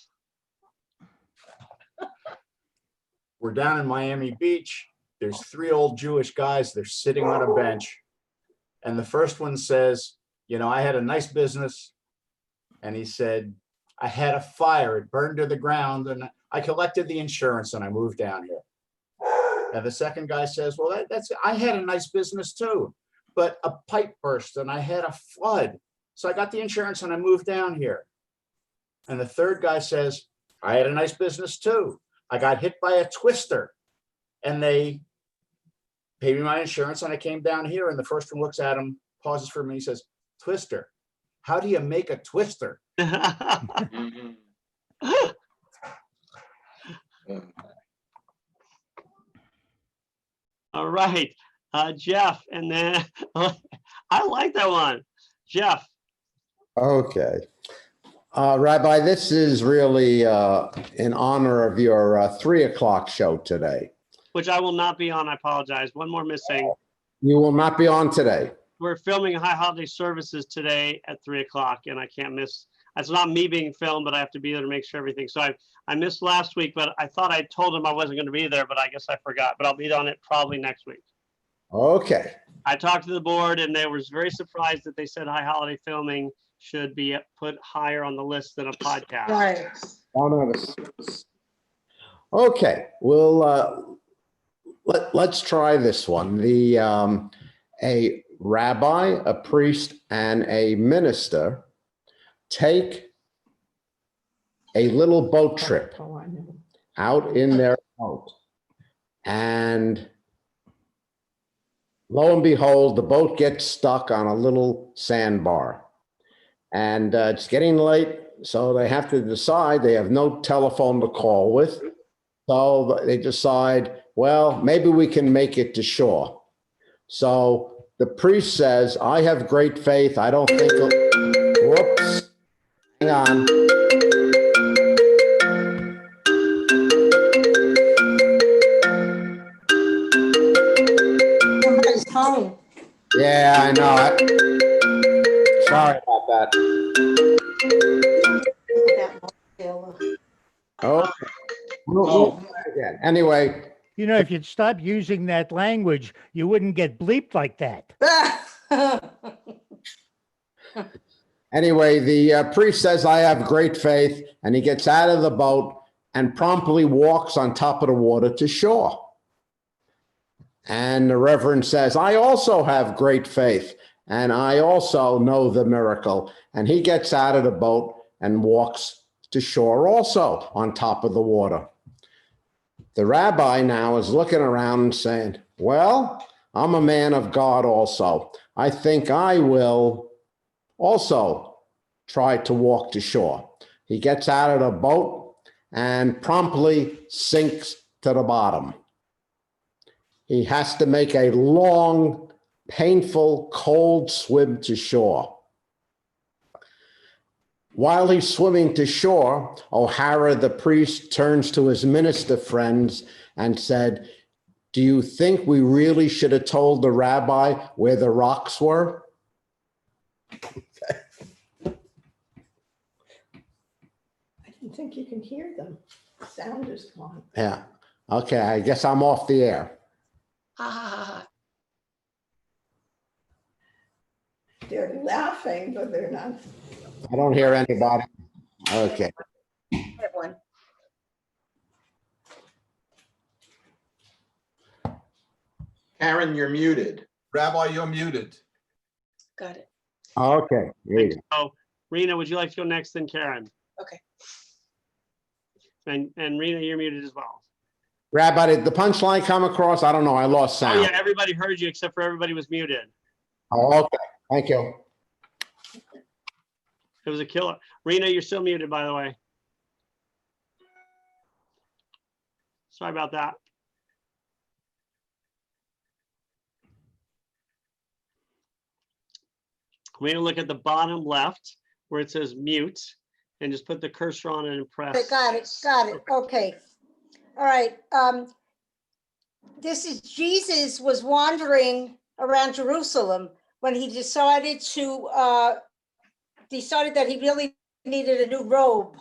We're down in Miami Beach. There's 3 old Jewish guys. They're sitting on a bench. And the first one says, you know, I had a nice business. And he said, I had a fire. It burned to the ground. And I collected the insurance and I moved down here. And the second guy says, well, I had a nice business too. But a pipe burst and I had a flood. So I got the insurance and I moved down here. And the third guy says, I had a nice business too. I got hit by a twister and they paid me my insurance and I came down here. And the first one looks at him, pauses for a minute, he says, twister. How do you make a twister? All right, Jeff, and then I like that one. Jeff. Okay. Rabbi, this is really in honor of your 3 o'clock show today. Which I will not be on. I apologize. One more missing. You will not be on today. We're filming High Holiday Services today at 3 o'clock, and I can't miss. It's not me being filmed, but I have to be there to make sure everything. So I missed last week, but I thought I told him I wasn't going to be there, but I guess I forgot. But I'll be on it probably next week. Okay. I talked to the board, and they was very surprised that they said High Holiday Filming should be put higher on the list than a podcast. Right. Okay, well, let's try this one. A rabbi, a priest, and a minister take a little boat trip out in their boat. And lo and behold, the boat gets stuck on a little sandbar. And it's getting late, so they have to decide. They have no telephone to call with. So they decide, well, maybe we can make it to shore. So the priest says, I have great faith. I don't think, whoops, hang on. Somebody's home. Yeah, I know it. Sorry about that. Oh, we'll try again. Anyway. You know, if you'd stop using that language, you wouldn't get bleeped like that. Anyway, the priest says, I have great faith, and he gets out of the boat and promptly walks on top of the water to shore. And the reverend says, I also have great faith, and I also know the miracle. And he gets out of the boat and walks to shore also on top of the water. The rabbi now is looking around and saying, well, I'm a man of God also. I think I will also try to walk to shore. He gets out of the boat and promptly sinks to the bottom. He has to make a long, painful, cold swim to shore. While he's swimming to shore, O'Hara, the priest, turns to his minister friends and said, do you think we really should have told the rabbi where the rocks were? I didn't think you can hear them. Sound is gone. Yeah. Okay, I guess I'm off the air. They're laughing, but they're not. I don't hear anybody. Okay. One. Karen, you're muted. Rabbi, you're muted. Got it. Okay. There you go. So, Rena, would you like to go next, then Karen? Okay. And Rena, you're muted as well. Rabbi, did the punchline come across? I don't know. I lost Oh sound. yeah, everybody heard you except for everybody was muted. Oh, okay. Thank you. It was a killer. Rena, you're still muted, by the way. Sorry about that. We're going to look at the bottom left where it says mute and just put the cursor on it and press. Got it. Okay. All right. This is Jesus was wandering around Jerusalem when he decided that he really needed a new robe.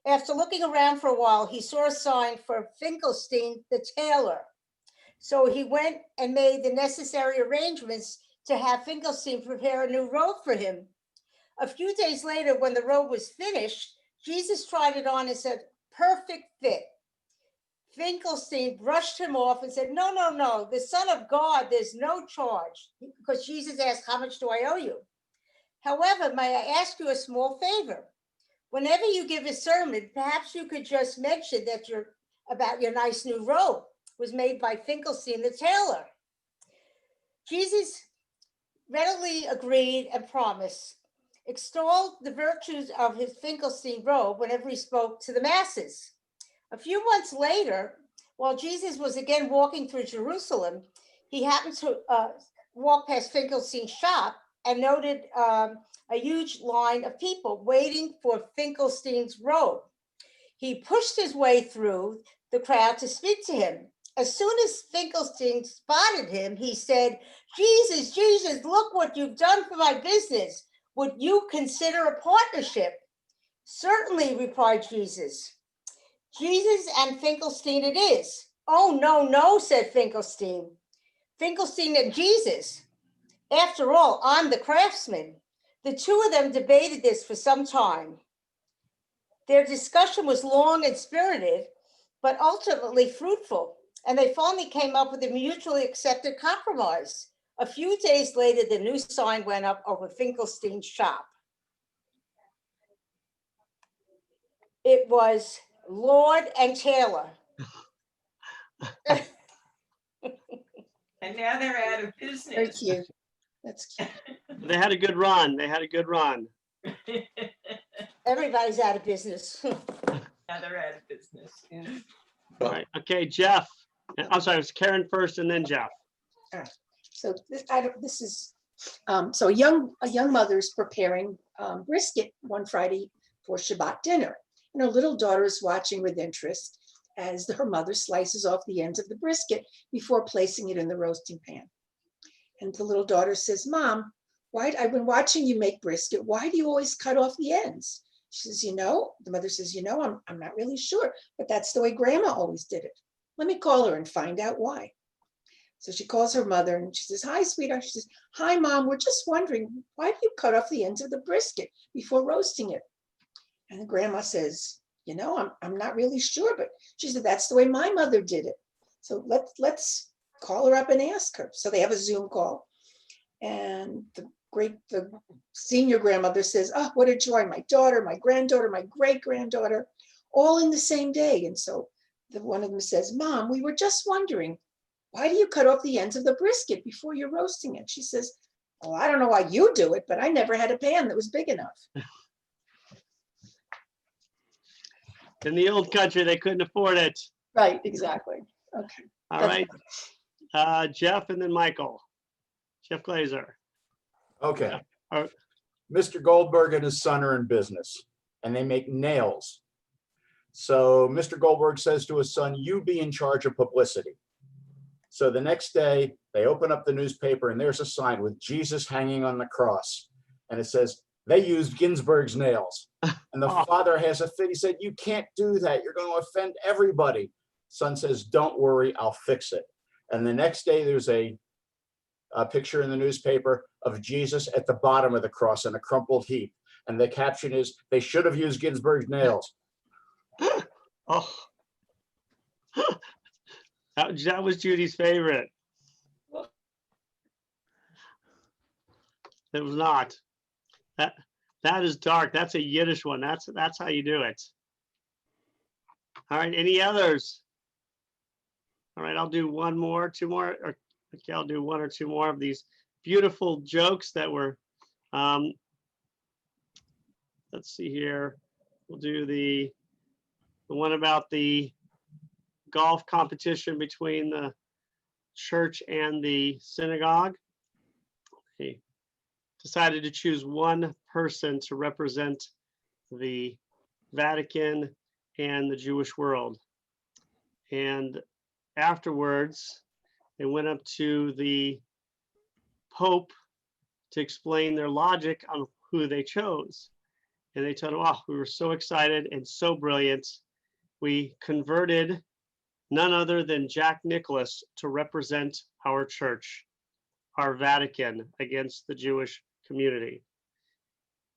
After looking around for a while, he saw a sign for Finkelstein, the tailor. So he went and made the necessary arrangements to have Finkelstein prepare a new robe for him. A few days later, when the robe was finished, Jesus tried it on and said, "Perfect fit." Finkelstein brushed him off and said, "No, no, no, the Son of God, there's no charge." Because Jesus asked, "How much do I owe you?" "However, may I ask you a small favor? Whenever you give a sermon, perhaps you could just mention that about your nice new robe was made by Finkelstein the tailor." Jesus readily agreed and promised, extolled the virtues of his Finkelstein robe whenever he spoke to the masses. A few months later, while Jesus was again walking through Jerusalem, he happened to walk past Finkelstein's shop and noted a huge line of people waiting for Finkelstein's robe. He pushed his way through the crowd to speak to him. As soon as Finkelstein spotted him, he said, "Jesus, Jesus, look what you've done for my business. Would you consider a partnership?" "Certainly," replied Jesus. "Jesus and Finkelstein it is." "Oh, no, no," said Finkelstein. "Finkelstein and Jesus. After all, I'm the craftsman." The two of them debated this for some time. Their discussion was long and spirited, but ultimately fruitful, and they finally came up with a mutually accepted compromise. A few days later, the new sign went up over Finkelstein's shop. It was Lord and Taylor. And now they're out of Very business. cute. That's cute. They had a good run. They had a good run. Everybody's out of business. Now they're out of business. Yeah. All right. Okay, Jeff. I'm sorry, it was Karen first and then Jeff. So this is so a young mother's preparing brisket one Friday for Shabbat dinner, and her little daughter is watching with interest as her mother slices off the ends of the brisket before placing it in the roasting pan. And the little daughter says, "Mom, I've been watching you make brisket. Why do you always cut off the ends?" She says, the mother says, I'm not really sure, but that's the way Grandma always did it. Let me call her and find out why." So she calls her mother and she says, "Hi, sweetheart." She says, "Hi, Mom, we're just wondering, why do you cut off the ends of the brisket before roasting it?" And the grandma says, I'm not really sure, but she said, "That's the way my mother did it." So let's call her up and ask her. So they have a Zoom call, and the senior grandmother says, "Oh, what a joy. My daughter, my granddaughter, my great-granddaughter, all in the same day." And so one of them says, "Mom, we were just wondering, why do you cut off the ends of the brisket before you're roasting it?" She says, "Oh, I don't know why you do it, but I never had a pan that was big enough." In the old country, they couldn't afford it. Right, exactly. Okay. All right. Jeff and then Michael. Jeff Glazer. Okay. All right. Mr. Goldberg and his son are in business, and they make nails. So Mr. Goldberg says to his son, "You be in charge of publicity." So the next day, they open up the newspaper, and there's a sign with Jesus hanging on the cross. And it says, "They used Ginsburg's nails." And the father has a fit. He said, "You can't do that. You're going to offend everybody." Son says, "Don't worry, I'll fix it." And the next day, there's a picture in the newspaper of Jesus at the bottom of the cross in a crumpled heap. And the caption is, "They should have used Ginsburg's nails." Oh, that was Judy's favorite. It was not. That is dark. That's a Yiddish one. That's how you do it. All right, any others? All right, I'll do one more, two more, or okay, I'll do one or two more of these beautiful jokes that were, let's see here. We'll do the one about the golf competition between the church and the synagogue. They decided to choose one person to represent the Vatican and the Jewish world. And afterwards, they went up to the Pope to explain their logic on who they chose. And they told him, oh, we were so excited and so brilliant. We converted none other than Jack Nicklaus to represent our church, our Vatican, against the Jewish community.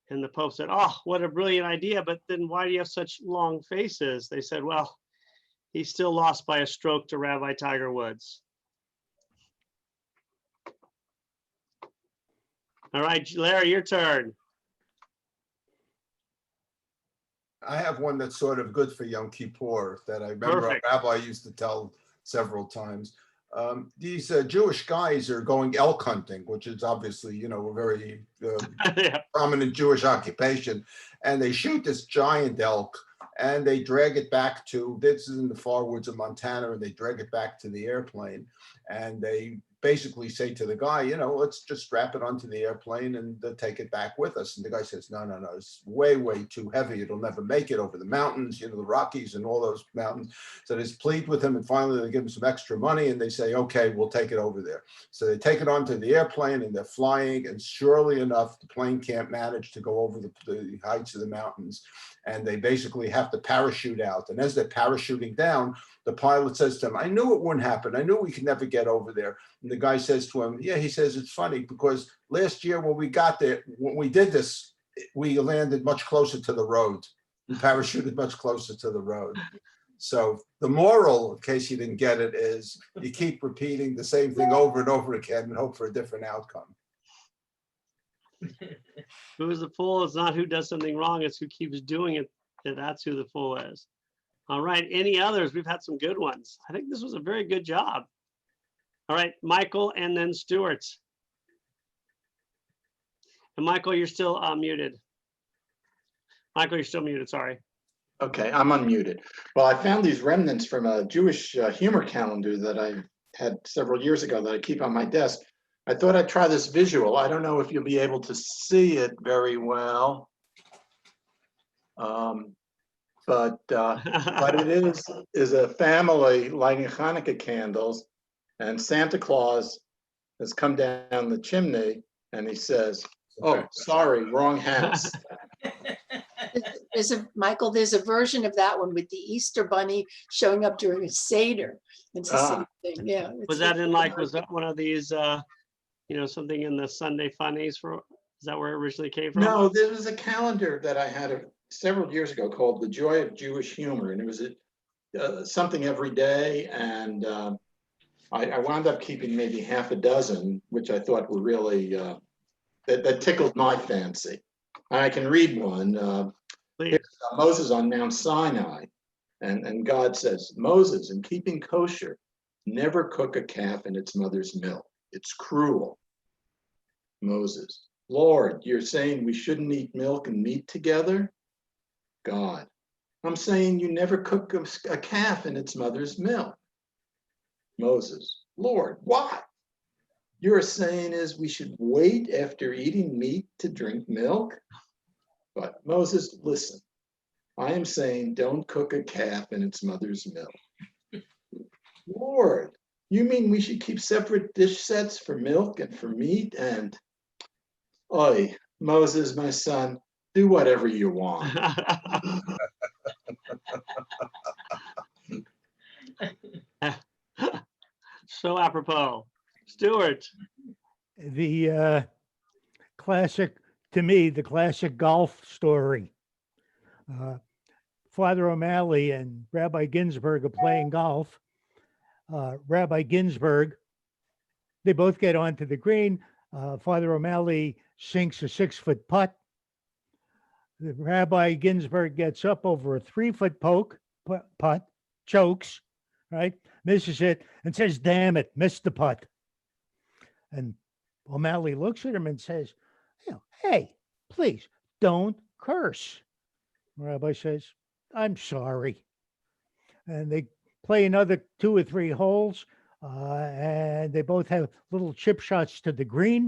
And the Pope said, oh, what a brilliant idea, but then why do you have such long faces? They said, well, he still lost by a stroke to Rabbi Tiger Woods. All right, Larry, your turn. I have one that's sort of good for Yom Kippur that I remember Perfect. a rabbi used to tell several times. These Jewish guys are going elk hunting, which is obviously, you know, a very Yeah. prominent Jewish occupation. And they shoot this giant elk and they drag it back to, this is in the far woods of Montana, and they drag it back to the airplane. And they basically say to the guy, you know, let's just strap it onto the airplane and take it back with us. And the guy says, no, no, no, it's way, way too heavy. It'll never make it over the mountains, you know, the Rockies and all those mountains. So they plead with him, and finally they give him some extra money and they say, okay, we'll take it over there. So they take it onto the airplane and they're flying, and surely enough, the plane can't manage to go over the heights of the mountains. And they basically have to parachute out. And as they're parachuting down, the pilot says to him, I knew it wouldn't happen. I knew we could never get over there. And the guy says to him, yeah, he says, it's funny because last year when we got there, when we did this, we landed much closer to the road. We parachuted much closer to the road. So the moral, in case you didn't get it, is you keep repeating the same thing over and over again and hope for a different outcome. Who is the fool? It's not who does something wrong, it's who keeps doing it. And that's who the fool is. All right, any others? We've had some good ones. I think this was a very good job. All right, Michael and then Stuart. And Michael, you're still muted. Michael, you're still muted, sorry. Okay, I'm unmuted. Well, I found these remnants from a Jewish humor calendar that I had several years ago that I keep on my desk. I thought I'd try this visual. I don't know if you'll be able to see it very well. But what it is a family lighting Hanukkah candles, and Santa Claus has come down the chimney and he says, oh, sorry, wrong house. Michael, there's a version of that one with the Easter Bunny showing up during a Seder. It's the same thing. Yeah. Was that in like, was that one of these, you know, something in the Sunday funnies for, is that where it originally came from? No, there was a calendar that I had several years ago called The Joy of Jewish Humor. And it was something every day. And I wound up keeping maybe half a dozen, which I thought were really, that tickled my fancy. I can read one. Moses on Mount Sinai. And God says, Moses, in keeping kosher, never cook a calf in its mother's milk. It's cruel. Moses, Lord, you're saying we shouldn't eat milk and meat together? God, I'm saying you never cook a calf in its mother's milk. Moses, Lord, why? You're saying is we should wait after eating meat to drink milk? But Moses, listen, I am saying don't cook a calf in its mother's milk. Lord, you mean we should keep separate dish sets for milk and for meat? And, oi, Moses, my son, do whatever you want. So apropos. Stuart. The classic, to me, the classic golf story. Father O'Malley and Rabbi Ginsburg are playing golf. Rabbi Ginsburg, they both get onto the green. Father O'Malley sinks a 6-foot putt. The Rabbi Ginsburg gets up over a 3-foot poke, putt, chokes, right? Misses it and says, damn it, missed the putt. And O'Malley looks at him and says, hey, please don't curse. The rabbi says, I'm sorry. And they play another 2 or 3 holes, and they both have little chip shots to the green.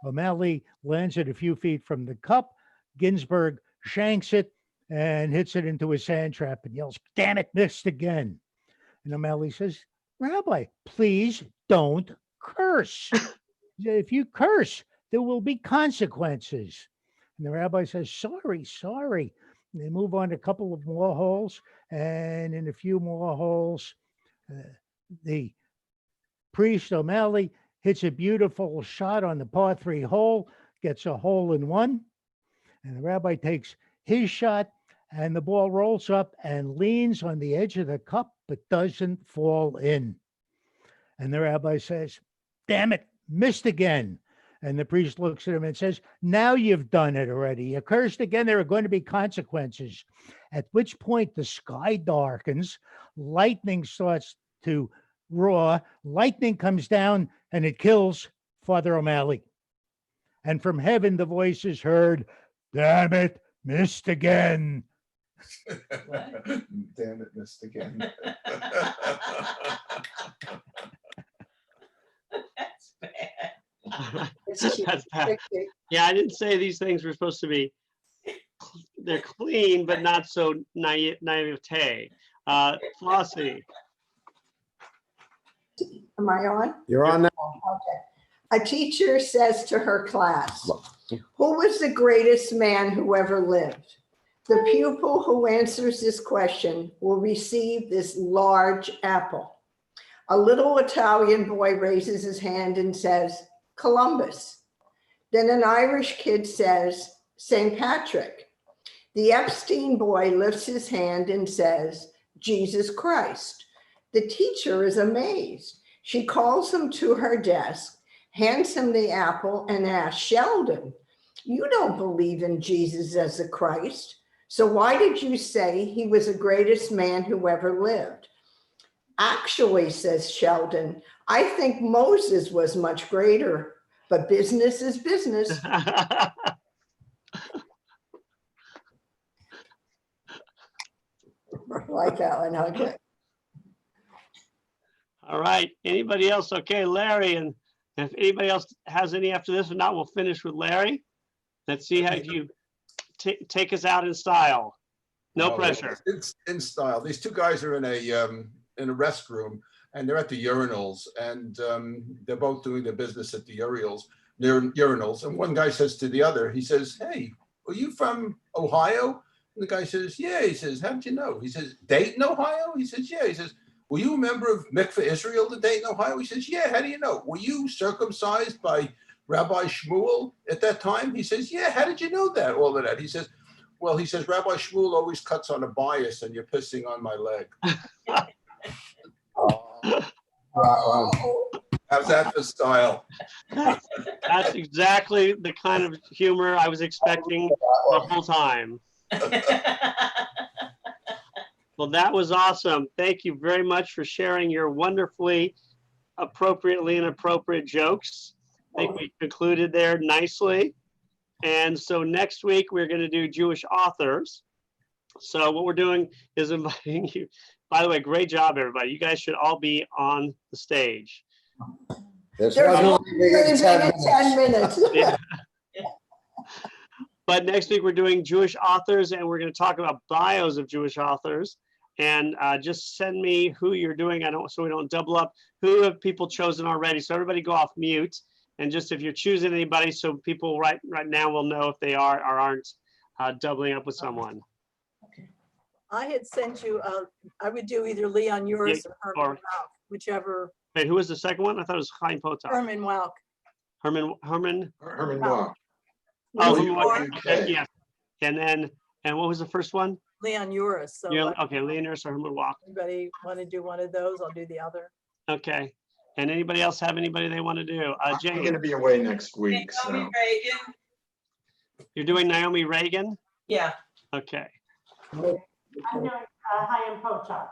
O'Malley lands it a few feet from the cup. Ginsburg shanks it and hits it into a sand trap and yells, damn it, missed again. And O'Malley says, Rabbi, please don't curse. If you curse, there will be consequences. And the rabbi says, sorry. And they move on to a couple of more holes. And in a few more holes, the priest O'Malley hits a beautiful shot on the par 3 hole, gets a hole in 1. And the rabbi takes his shot, and the ball rolls up and leans on the edge of the cup, but doesn't fall in. And the rabbi says, damn it, missed again. And the priest looks at him and says, now you've done it already. You cursed again, there are going to be consequences. At which point the sky darkens, lightning starts to roar, lightning comes down and it kills Father O'Malley. And from heaven the voice is heard, damn it, missed again. Damn it, missed again. That's bad. It's cute. That's bad. Very cute. Yeah, I didn't say these things were supposed to be, they're clean, but not so naivete. Flossie. Am I on? You're on now. Okay. A teacher says to her class, who was the greatest man who ever lived? The pupil who answers this question will receive this large apple. A little Italian boy raises his hand and says, Columbus. Then an Irish kid says, St. Patrick. The Epstein boy lifts his hand and says, Jesus Christ. The teacher is amazed. She calls him to her desk, hands him the apple, and asks, Sheldon, you don't believe in Jesus as the Christ. So why did you say he was the greatest man who ever lived? Actually, says Sheldon, I think Moses was much greater, but business is business. I Like that one, okay. All right, anybody else? Okay, Larry, and if anybody else has any after this or not, we'll finish with Larry. Let's see how you take us out in style. No pressure. It's in style. These 2 guys are in a restroom, and they're at the urinals, and they're both doing their business at the urinals. And one guy says to the other, he says, hey, are you from Ohio? And the guy says, yeah. He says, how'd you know? He says, Dayton, Ohio? He says, yeah. He says, were you a member of Mikveh Israel to Dayton, Ohio? He says, yeah. How do you know? Were you circumcised by Rabbi Shmuel at that time? He says, yeah. How did you know that? All of that. He says, well, he says, Rabbi Shmuel always cuts on a bias and you're pissing on my leg. How's that for style? That's exactly the kind of humor I was expecting the whole time. Well, that was awesome. Thank you very much for sharing your wonderfully appropriately inappropriate jokes. I think we concluded there nicely. And so next week we're going to do Jewish authors. So what we're doing is inviting you. By the way, great job, everybody. You guys should all be on the stage. There's There's one only been 10 minutes. Yeah. But next week we're doing Jewish authors, and we're going to talk about bios of Jewish authors. And just send me who you're doing. So we don't double up. Who have people chosen already? So everybody go off mute. And just if you're choosing anybody, so people right now will know if they are or aren't doubling up with someone. I had sent you, I would do either Leon Uris or Herman Walk, whichever. Wait, who was the second one? I thought it was Chaim Potok. Herman Walk. Herman Walk. Oh, Herman Walk. Yeah. And what was the first one? Leon Uris. So okay, Leon Uris or Herman Walk. Anybody want to do one of those? I'll do the other. Okay. And anybody else have anybody they want to do? Jane. I'm going to be away next week. Naomi Reagan. You're doing Naomi Reagan? Yeah. Okay. I'm doing Chaim Potok.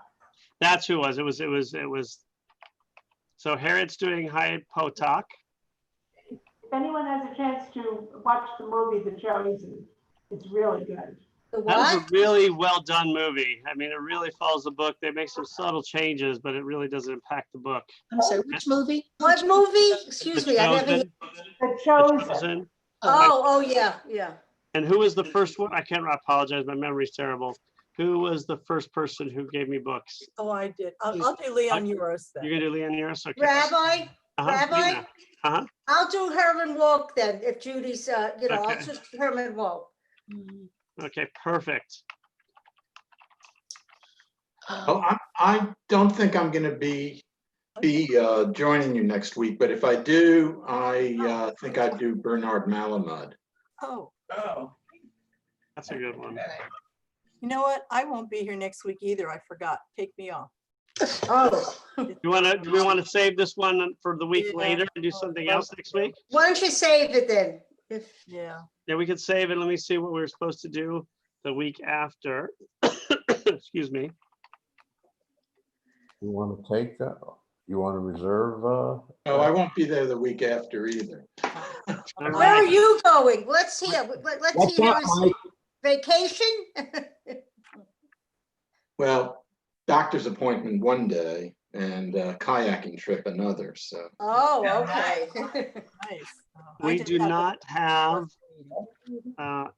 That's who it was. It was. So Harriet's doing Chaim Potok. If anyone has a chance to watch the movie, The Chosen, it's really good. The That was a what? really well done movie. I mean, it really follows the book. They make some subtle changes, but it really doesn't impact the book. I'm sorry, which movie? What movie? Excuse The me, I never. Chosen. The The Chosen. Chosen. Oh, yeah, yeah. And who was the first one? I can't apologize. My memory's terrible. Who was the first person who gave me books? Oh, I did. I'll do Leon Uris then. You're gonna do Leon Uris? Okay. Rabbi, Rabbi, Yeah. Uh-huh. I'll do Herman Walk then, if Judy's, I'll Okay. just Herman Walk. Okay, perfect. Oh, I don't think I'm gonna be joining you next week, but if I do, I think I'd do Bernard Malamud. Oh, Oh, That's a good one. you know what? I won't be here next week either. I forgot. Take me off. Oh, Do we want to save this one for the week Yeah. later and do something else next week? why don't you save it then? If, Yeah. Yeah, we could save it. Let me see what we were supposed to do the week after. Excuse me. You want to take that? You want to reserve? Oh, I won't be there the week after either. All where are right. you going? Let's hear, let's What's hear up, his Mike? vacation? Well, doctor's appointment one day and kayaking trip another, so. Oh, okay. Nice. Oh, I We just do have a- not have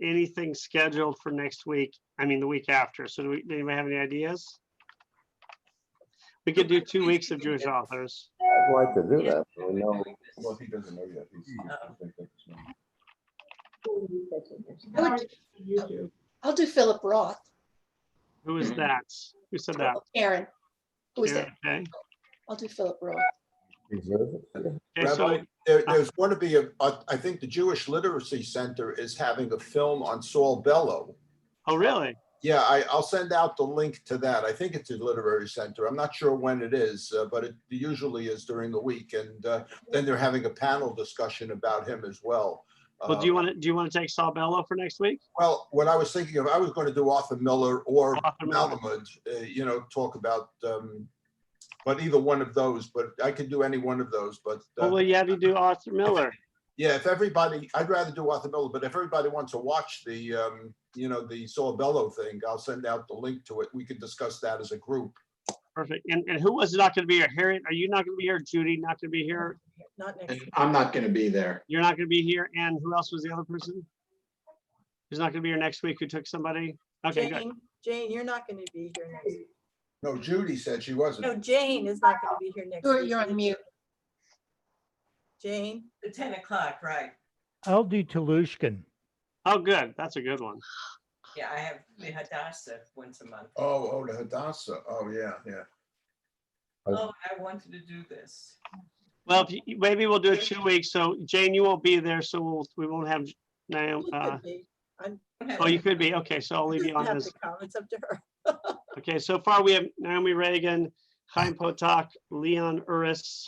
anything scheduled for next week. I mean, the week after. So do anybody have any ideas? We could do 2 weeks of Jewish authors. I'd like to do that. I know. Well, he doesn't know yet. YouTube. I'll do Philip Roth. Who is that? Who said that? Aaron. Who is that? Okay. I'll do Philip Roth. Reserve it. Okay, so Rabbi, there's going to be I think the Jewish Literacy Center is having a film on Saul Bellow. oh, really? Yeah, I'll send out the link to that. I think it's a literary center. I'm not sure when it is, but it usually is during the week. And then they're having a panel discussion about him as well. Well, do you want to take Saul Bellow for next week? Well, what I was thinking of, I was going to do Arthur Miller or Arthur Miller. Malamud, talk about, but either one of those, but I could do any one of those, but. Well, you have to do Arthur Miller. Yeah, if everybody, I'd rather do Arthur Miller, but if everybody wants to watch the, the Saul Bellow thing, I'll send out the link to it. We can discuss that as a group. Perfect. And who was not going to be here? Harriet, are you not going to be here? Judy, not going to be here? Not next And week. I'm not gonna be there. You're not going to be here. And who else was the other person? Who's not going to be here next week? Who took somebody? Okay, good. Jane, you're not going to be here next week. No, Judy said she wasn't. No, Jane is not going to be here next week. You're on mute. Jane, the 10 o'clock, right? I'll do Touloushkin. Oh, good. That's a good one. Yeah, I have the Hadassah once a month. Oh, the Hadassah. Oh, yeah. Oh, I wanted to do this. Well, maybe we'll do it 2 weeks. So Jane, you won't be there, so we won't have Naomi. you could be. I'm- Oh, you could be. Okay, so I'll leave you on have this. to come. It's up to her. Okay, so far we have Naomi Reagan, Chaim Potok, Leon Uris,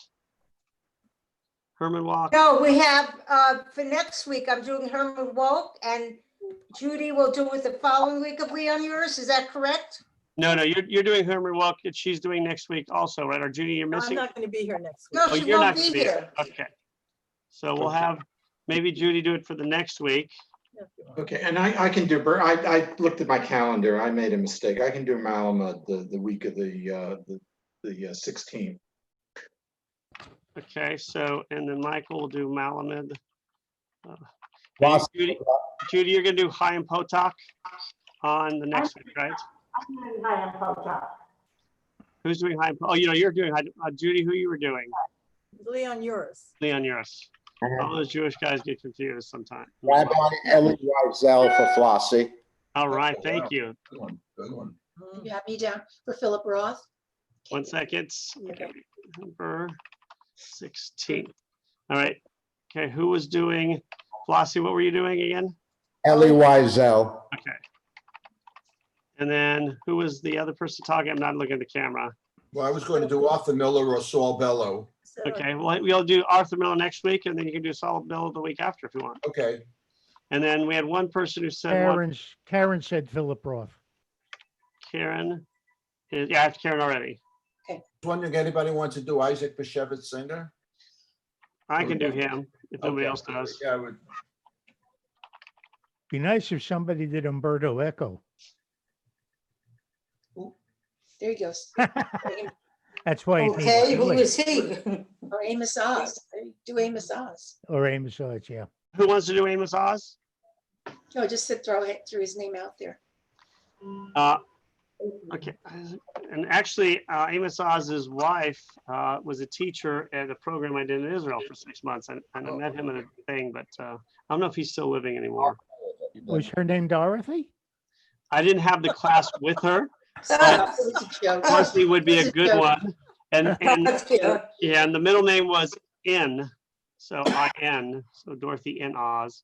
Herman Walk. No, we have, for next week, I'm doing Herman Walk and Judy will do it the following week of Leon Uris. Is that correct? No, you're doing Herman Walk. And she's doing next week also, right? Or Judy, you're No, I'm missing? not going to be here next week. No, Oh, she you're won't not gonna be be here. Okay. So we'll have maybe Judy do it for the next week. Okay, and I can do, I looked at my calendar. I made a mistake. I can do Malamud the week of the 16th. Okay, so, and then Michael will do Malamud. Plus, Judy, you're gonna do Chaim Potok on the next week, right? I'm doing Chaim Potok. Who's doing Chaim? Oh, you're doing, Judy, who you were doing? Leon Uris. Leon Uris. All those Jewish guys get confused sometimes. Rabbi Ellie Wiesel for Flossie. All right, thank you. Good one. Good one. You have me down for Philip Roth. 1 second. Okay. November 16th. All right. Okay, who was doing, Flossie, what were you doing again? Ellie Wiesel. Okay. And then who was the other person talking? I'm not looking at the camera. Well, I was going to do Arthur Miller or Saul Bellow. So, Okay, well, we'll do Arthur Miller next week, and then you can do Saul Bellow the week after if you want. Okay. And then we had one person who said, what? Karen said Philip Roth. Karen, Yeah, I have Karen already. Wondering, anybody wants to do Isaac Bashevis Singer? I can do him if nobody else does. Yeah, I would. Be nice if somebody did Umberto Eco. There he goes. That's why. it's Okay, who English. is he? Or Amos Oz. Do Amos Oz. Or Amos Oz, yeah. Who wants to do Amos Oz? No, just throw his name out there. Okay, and actually, Amos Oz's wife was a teacher at a program I did in Israel for 6 months, and I met him at a thing, but I don't know if he's still living anymore. Was her name Dorothy? I didn't have the class with her. It was a joke. Dorothy would be It was a a good joke. one, and That's cute. yeah, and the middle name was In, so I-N, so Dorothy in Oz.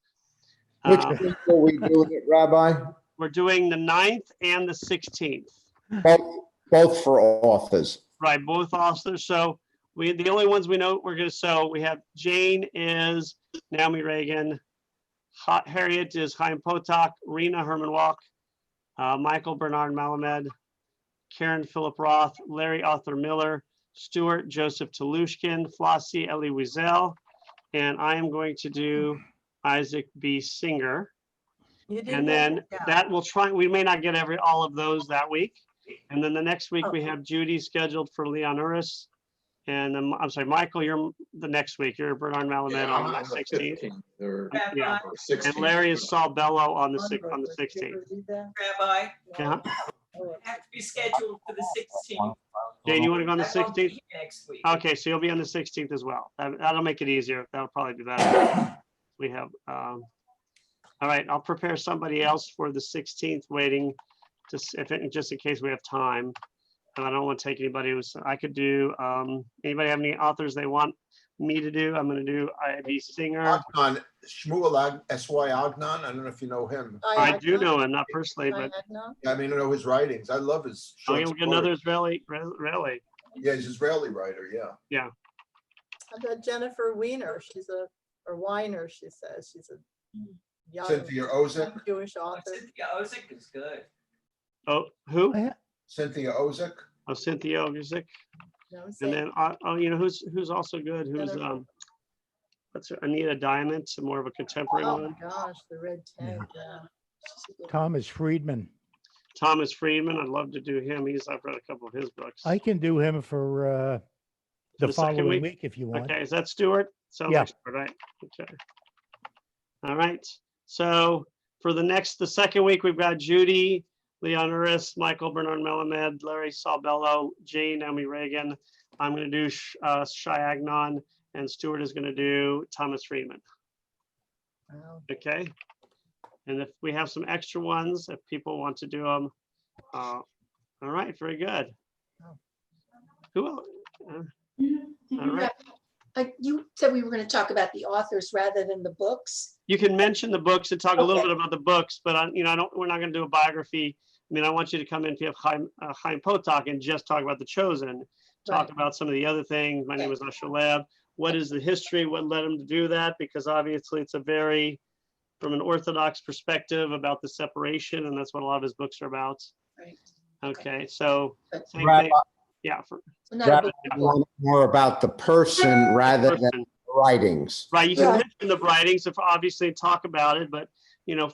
Which week are we doing it, Rabbi? We're doing the 9th and the 16th. Both for authors. Right, both authors. So the only ones we know we're gonna, so we have Jane is Naomi Reagan, Harriet is Chaim Potok, Rena Herman Walk, Michael Bernard Malamed, Karen Philip Roth, Larry Arthur Miller, Stuart Joseph Telushkin, Flossie Ellie Wiesel, and I am going to do Isaac B. Singer. You did And that? then Yeah. that will try, we may not get all of those that week. And then the next week we have Judy scheduled for Leon Uris. And then, I'm sorry, Michael, you're the next week. You're Bernard Malamed Yeah, on I'm the on the 16th. 15th or Yeah. or 16th. And Larry is Saul Bello on the 16th. Rabbi, Yeah. have to be scheduled for the 16th. Jane, you want to go on the I won't be 16th? here next week. Okay, so you'll be on the 16th as well. That'll make it easier. That'll probably be better. We have, all right, I'll prepare somebody else for the 16th, waiting to, just in case we have time. And I don't want to take anybody who's, I could do, anybody have any authors they want me to do? I'm going to do I.B. Singer. Agnon, Shmuel S.Y. Agnon, I don't know if you know him. I do know him, not personally, but I mean, I know his writings. I love his oh, short you'll get another stories. Israeli. Yeah, he's an Israeli writer, yeah. How about Jennifer Weiner? Or Weiner, she says. She's a young Cynthia Ozick. Jewish author. Cynthia Ozick is good. Oh, who? Cynthia Ozick. Oh, Cynthia Ozick. No, I'm And saying then, you know, who's also good? Who's, Jennifer. what's her, Anita Diamond, some more of a contemporary oh one. my gosh, the red tank, yeah. Thomas Friedman. Thomas Friedman, I'd love to do him. I've read a couple of his books. I can do him for the the second following week? week if you want. Okay, is that Stuart? Sounds Yeah. like Stuart, right? Okay. All right. So for the second week, we've got Judy, Leon Uris, Michael Bernard Melamed, Larry Salbello, Jane, Naomi Reagan. I'm going to do Shai Agnon, and Stuart is going to do Thomas Friedman. Wow. Okay. And if we have some extra ones, if people want to do them, all right, very good. Who else? All right. You said we were going to talk about the authors rather than the books. You can mention the books and talk a little Okay. bit about the books, but we're not going to do a biography. I mean, I want you to come in if you have Chaim Potok and just talk about The Chosen. Talk Right. about some of the other things. My name Okay. is Asher Lev. What is the history? What led him to do that? Because obviously it's from an Orthodox perspective about the separation, and that's what a lot of his books are about. Right. Okay, so But- same Rabbi, thing. Yeah, for So not a Rabbi, book I report. want more about the person rather than person. writings. Right, you can Yeah. mention the writings, if obviously talk about it, but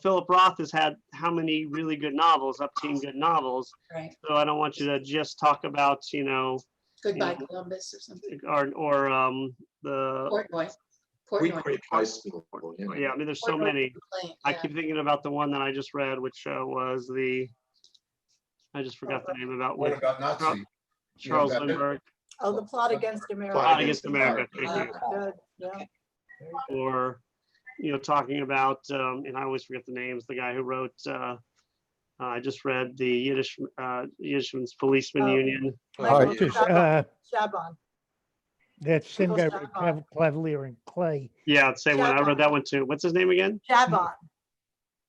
Philip Roth has had how many really good novels, upteen good novels. Right. So I don't want you to just talk about, Goodbye Yeah. Columbus or something. or the, Portnoy. Wheat Portnoy. Creek High School. yeah, I mean, there's so Portnoy many. playing, I yeah. keep thinking about the one that I just read, which was I just forgot the name about What with about Nazi? Charles Yeah, that- Lindbergh, Oh, the plot against America. Plot Against America. Thank you. Good, yeah. Or, talking about, and I always forget the names, the guy who wrote, I just read the Yiddishman's Policeman Oh. Union. Michael Just, Chabon. that same guy, Michael Chabon. Cavalier and Clay. Yeah, same one. I Chabon. read that one too. What's his name again? Chabon.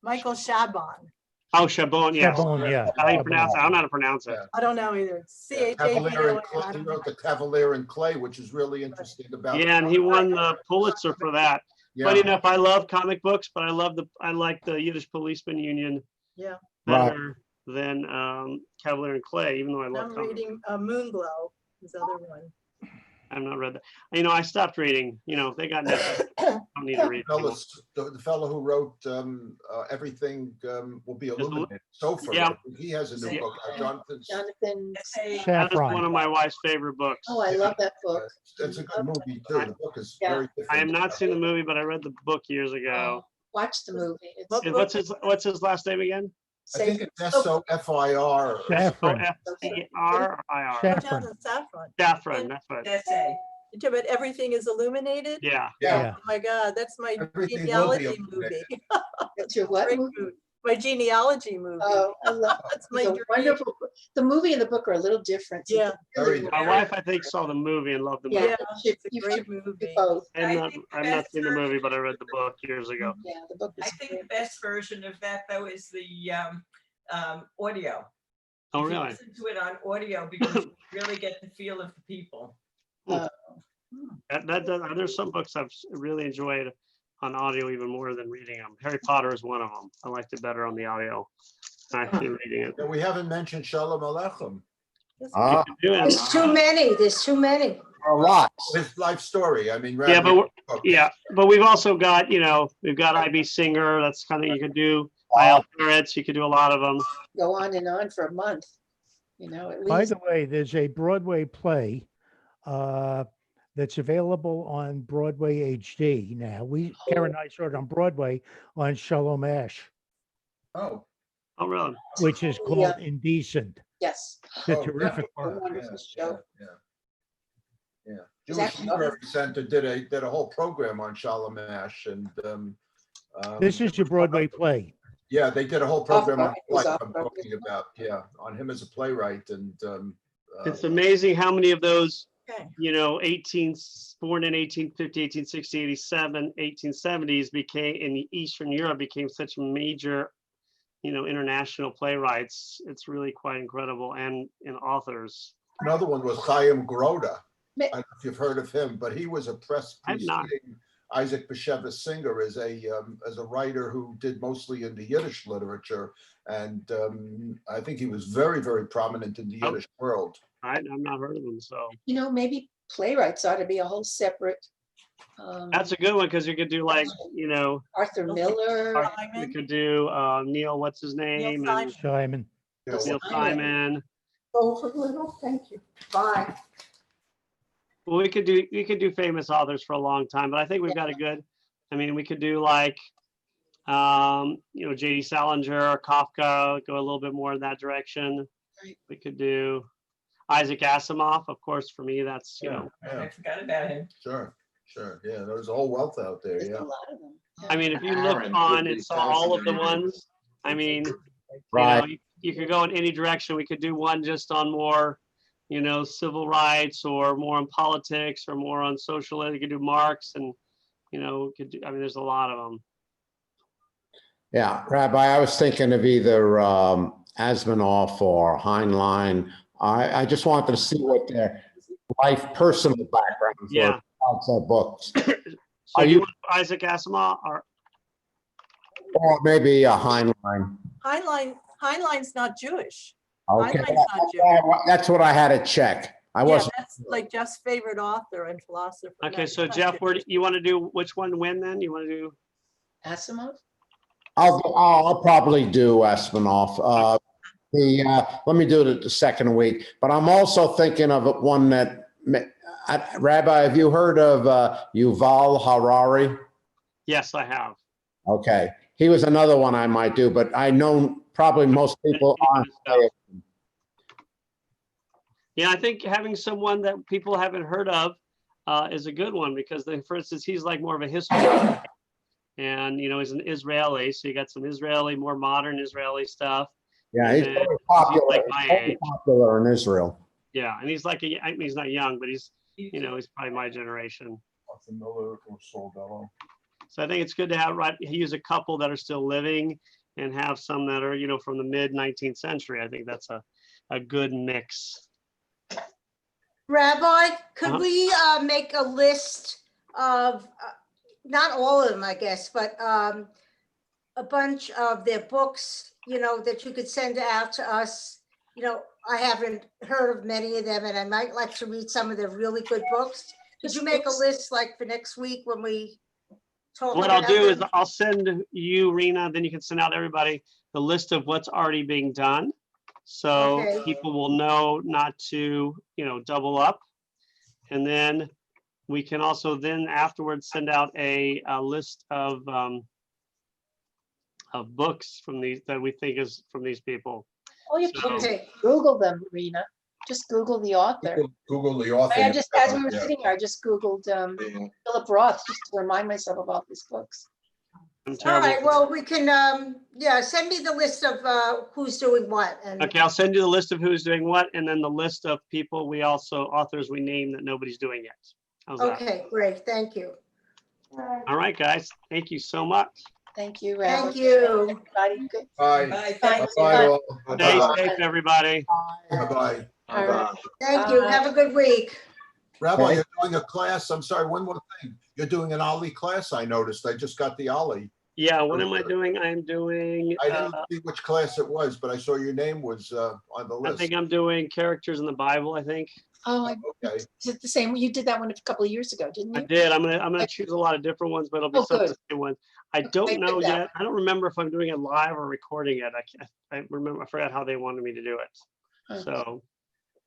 Michael Chabon. Oh, Chabon, yes. Chabon, yeah. How do you Chabon. pronounce it? I don't know how to pronounce it. Yeah. I don't know either. Cavalier and Clay, he C-H-A-B-O-N. wrote the Cavalier and Clay, which is really interesting about. Yeah, and he won the Pulitzer for that. Funny Yeah, enough, I love comic books, but I like the Yiddish Policeman Union Yeah. Right. better than Cavalier and Clay, even though I love I'm comics. reading Moonglow, his other one. I've not read that. I stopped reading. They got Netflix. I don't need to read anymore. The fellow who wrote Everything Will Be Illuminated. Sofer, Yeah. he has a new book out. Jonathan That is Saffron. one of my wife's favorite books. Oh, I love that book. It's a good movie too. The book is Yeah. very different. I have not seen the movie, but I read the book years ago. Watch the movie. It's What What's his last name again? I think it's SOFIR. Saffron. F-C-R or I-R? Saffron. Jonathan Saffron. Saffron, that's what. Essay. You talk about Everything is Illuminated? Yeah. Yeah. Oh my God, that's my Everything will be genealogy movie. illuminated. That's your what Great movie? movie. My genealogy movie. Oh, I love That's my it's a dream. wonderful book. The movie and the book are a little different. So Yeah. Very My wife, I think, saw the movie and loved the movie. Yeah, It's a you great should do movie. both. And I think the I've not best seen the movie, version- but I read the book years ago. Yeah, the book is I think great. the best version of that though is the audio. Oh, If you really? listen to it on audio because you really get the feel of the people. There's some books I've really enjoyed on audio even more than reading them. Harry Potter is one of them. I liked it better on the audio than actually reading it. And we haven't mentioned Shalom Aleichem. Ah, There's too many, there's too many. a lot. His life story. I mean, Yeah, but books. but we've also got, we've got I.B. Singer. That's kind of, you could do I.L. Peretz. You could do a lot of them. Go on and on for a month, at By least. the way, there's a Broadway play that's available on Broadway HD now. Karen and I saw it on Broadway on Shalom Ash, Oh. Oh, really? which is called Yeah. Indecent. Yes. It's a Oh, terrific A work. wonderful show. Yeah. It's Jewish actually- Literary Center did a whole program on Shalom Ash, and This is a Broadway play. yeah, they did a whole program on Off-Broadway, it was life I'm off-Broadway. talking about. Yeah, on him as a playwright, and It's amazing how many of those, Okay. 18, born in 1850, 1860, 87, 1870s became, in Eastern Europe, became such major, international playwrights. It's really quite incredible. And authors. another one was Chaim Groda. Ma- I don't know if you've heard of him, but he was a press I've not. preceding Isaac Bashevis Singer as a writer who did mostly in the Yiddish literature, and I think he was very, very prominent in the Oh. Yiddish world. I've not heard of them. So Maybe playwrights ought to be a whole separate. that's a good one, because you could do like, Arthur Miller. you could do Neil, what's his name? Simon. Simon. Neil Simon. Over a little, thank you. Bye. Well, we could do famous authors for a long time, but I think we've got a good, we could do like, J.D. Salinger or Kafka, go a little bit more in that direction. Right. We could do Isaac Asimov, of course, for me, that's, Yeah. I forgot about him. Sure. Yeah, there's a whole wealth out there. There's Yeah. a lot of them. if you look Aaron on would and be saw all of the fascinating. ones, Right. you could go in any direction. We could do one just on more, civil rights, or more on politics, or more on social. You could do Marx, and, there's a lot of them. Yeah, Rabbi, I was thinking of either Asimov or Heinlein. I just wanted to see what their personal backgrounds Yeah. were outside books. So Are do you you- want Isaac Asimov or? Or maybe a Heinlein. Heinlein's not Jewish. Okay, Heinlein's not Jewish. that's what I had to check. I Yeah, wasn't. that's like Jeff's favorite author and philosopher. Okay, No, so he's not Jeff, Jewish. you want to do, which one win then? You want to do? Asimov? I'll probably do Asimov. Let me do it the second week, but I'm also thinking of one that, Rabbi, have you heard of Yuval Harari? Yes, I have. Okay, he was another one I might do, but I know probably most people aren't. Yeah, I think having someone that people haven't heard of is a good one, because for instance, he's like more of a history, and he's an Israeli, so you got some Israeli, more modern Israeli stuff. Yeah, he's And very he's popular. like my Very age. popular in Israel. Yeah, and he's like he's not young, but he's he's probably my generation. So I think it's good to have use a couple that are still living, and have some that are from the mid 19th century. I think that's a good mix. Rabbi, could Uh-huh. we make a list of, not all of them, I guess, but a bunch of their books you know, that you could send out to us. You know, I haven't heard of many of them, and I might like to read some of their really good books. Could you make a list like for next week when we talk What about I'll do is them? I'll send you, Rena, then you can send out everybody the list of what's already being done. So Okay. people will know not to, you know, double up. And then we can also then afterwards send out a list of books from these that we think is from these people. Oh, you So- can Okay. Google them, Rena. Just Google the author. Google the author. I just, as we were Yeah. sitting here, I just Googled Yeah. Philip Roth just to remind myself about these books. I'm All terrible. right, well, we can, yeah, send me the list of who's doing what. And Okay, I'll send you the list of who's doing what, and then the list of people authors we name that nobody's doing yet. How's that? okay, great, thank you. All right, guys, thank you so much. Thank you, Thank Rabbi. you. Everybody, good. Bye. Bye. Bye. Thank you. Bye all. Stay Bye. safe, everybody. Bye. All right. Thank you. Have a good week. Rabbi, Okay. you're doing a class. I'm sorry, one more thing. You're doing an Ollie class, I noticed. I just got the Ollie. Yeah, what am I doing? I'm doing, I didn't see which class it was, but I saw your name was on the I list. think I'm doing characters in the Bible, I think. Oh, Okay. is it the same? You did that one a couple of years ago, didn't I you? did. I'm gonna choose a lot of different ones, but it'll be Oh, some of good. the same ones. I I don't did know that yet. I don't remember if I'm doing it live or recording it. I remember, I forgot how they wanted me to do it. Oh. So,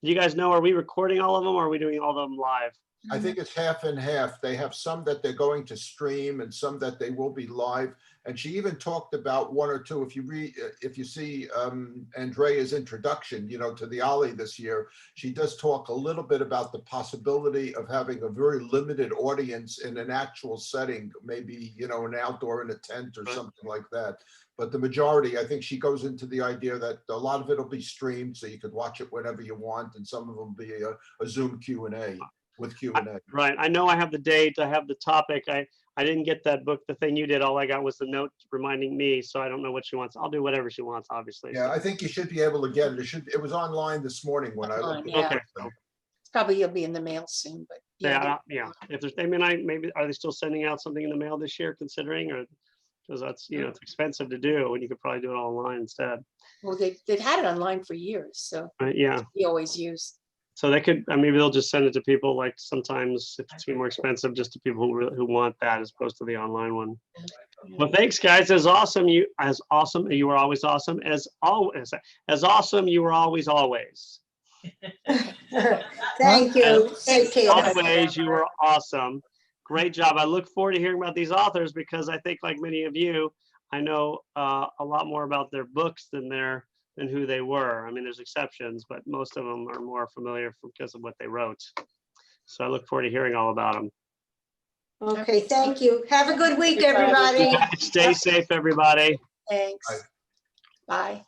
you guys know, are we recording all of them or are we doing all of them live? I think it's half and half. They have some that they're going to stream and some that they will be live. And she even talked about one or two. If you see Andrea's introduction, you know, to the Ollie this year, she does talk a little bit about the possibility of having a very limited audience in an actual setting, maybe, you know, an outdoor in a tent or Right. something like that. But the majority, I think she goes into the idea that a lot of it will be streamed, so you could watch it whenever you want, and some of them be a Zoom Q&A with Q&A. Right. I know I have the date. I have the topic. I didn't get that book, the thing you did. All I got was the note reminding me. So I don't know what she wants. I'll do whatever she wants, obviously. Yeah, I think you should be able to get it. It was online this morning when I looked. Online, at Okay. it. It's probably you'll be in the mail soon, but Yeah. If there's, maybe are they still sending out something in the mail this year, considering, or because that's, you know, it's expensive to do, and you could probably do it online instead. well, they've had it online for years, so Right? Yeah. we always use. So they could, maybe they'll just send it to people, like sometimes if it's more expensive, just to people who want that as opposed to the online one. Well, thanks, guys. As awesome. You were always awesome. As awesome. You were always. Thank you. Take care. Always, you were awesome. Great job. I look forward to hearing about these authors because I think, like many of you, I know a lot more about their books than who they were. I mean, there's exceptions, but most of them are more familiar because of what they wrote. So I look forward to hearing all about them. Okay, thank you. Have a good week, everybody. Stay safe, everybody. Thanks. Bye.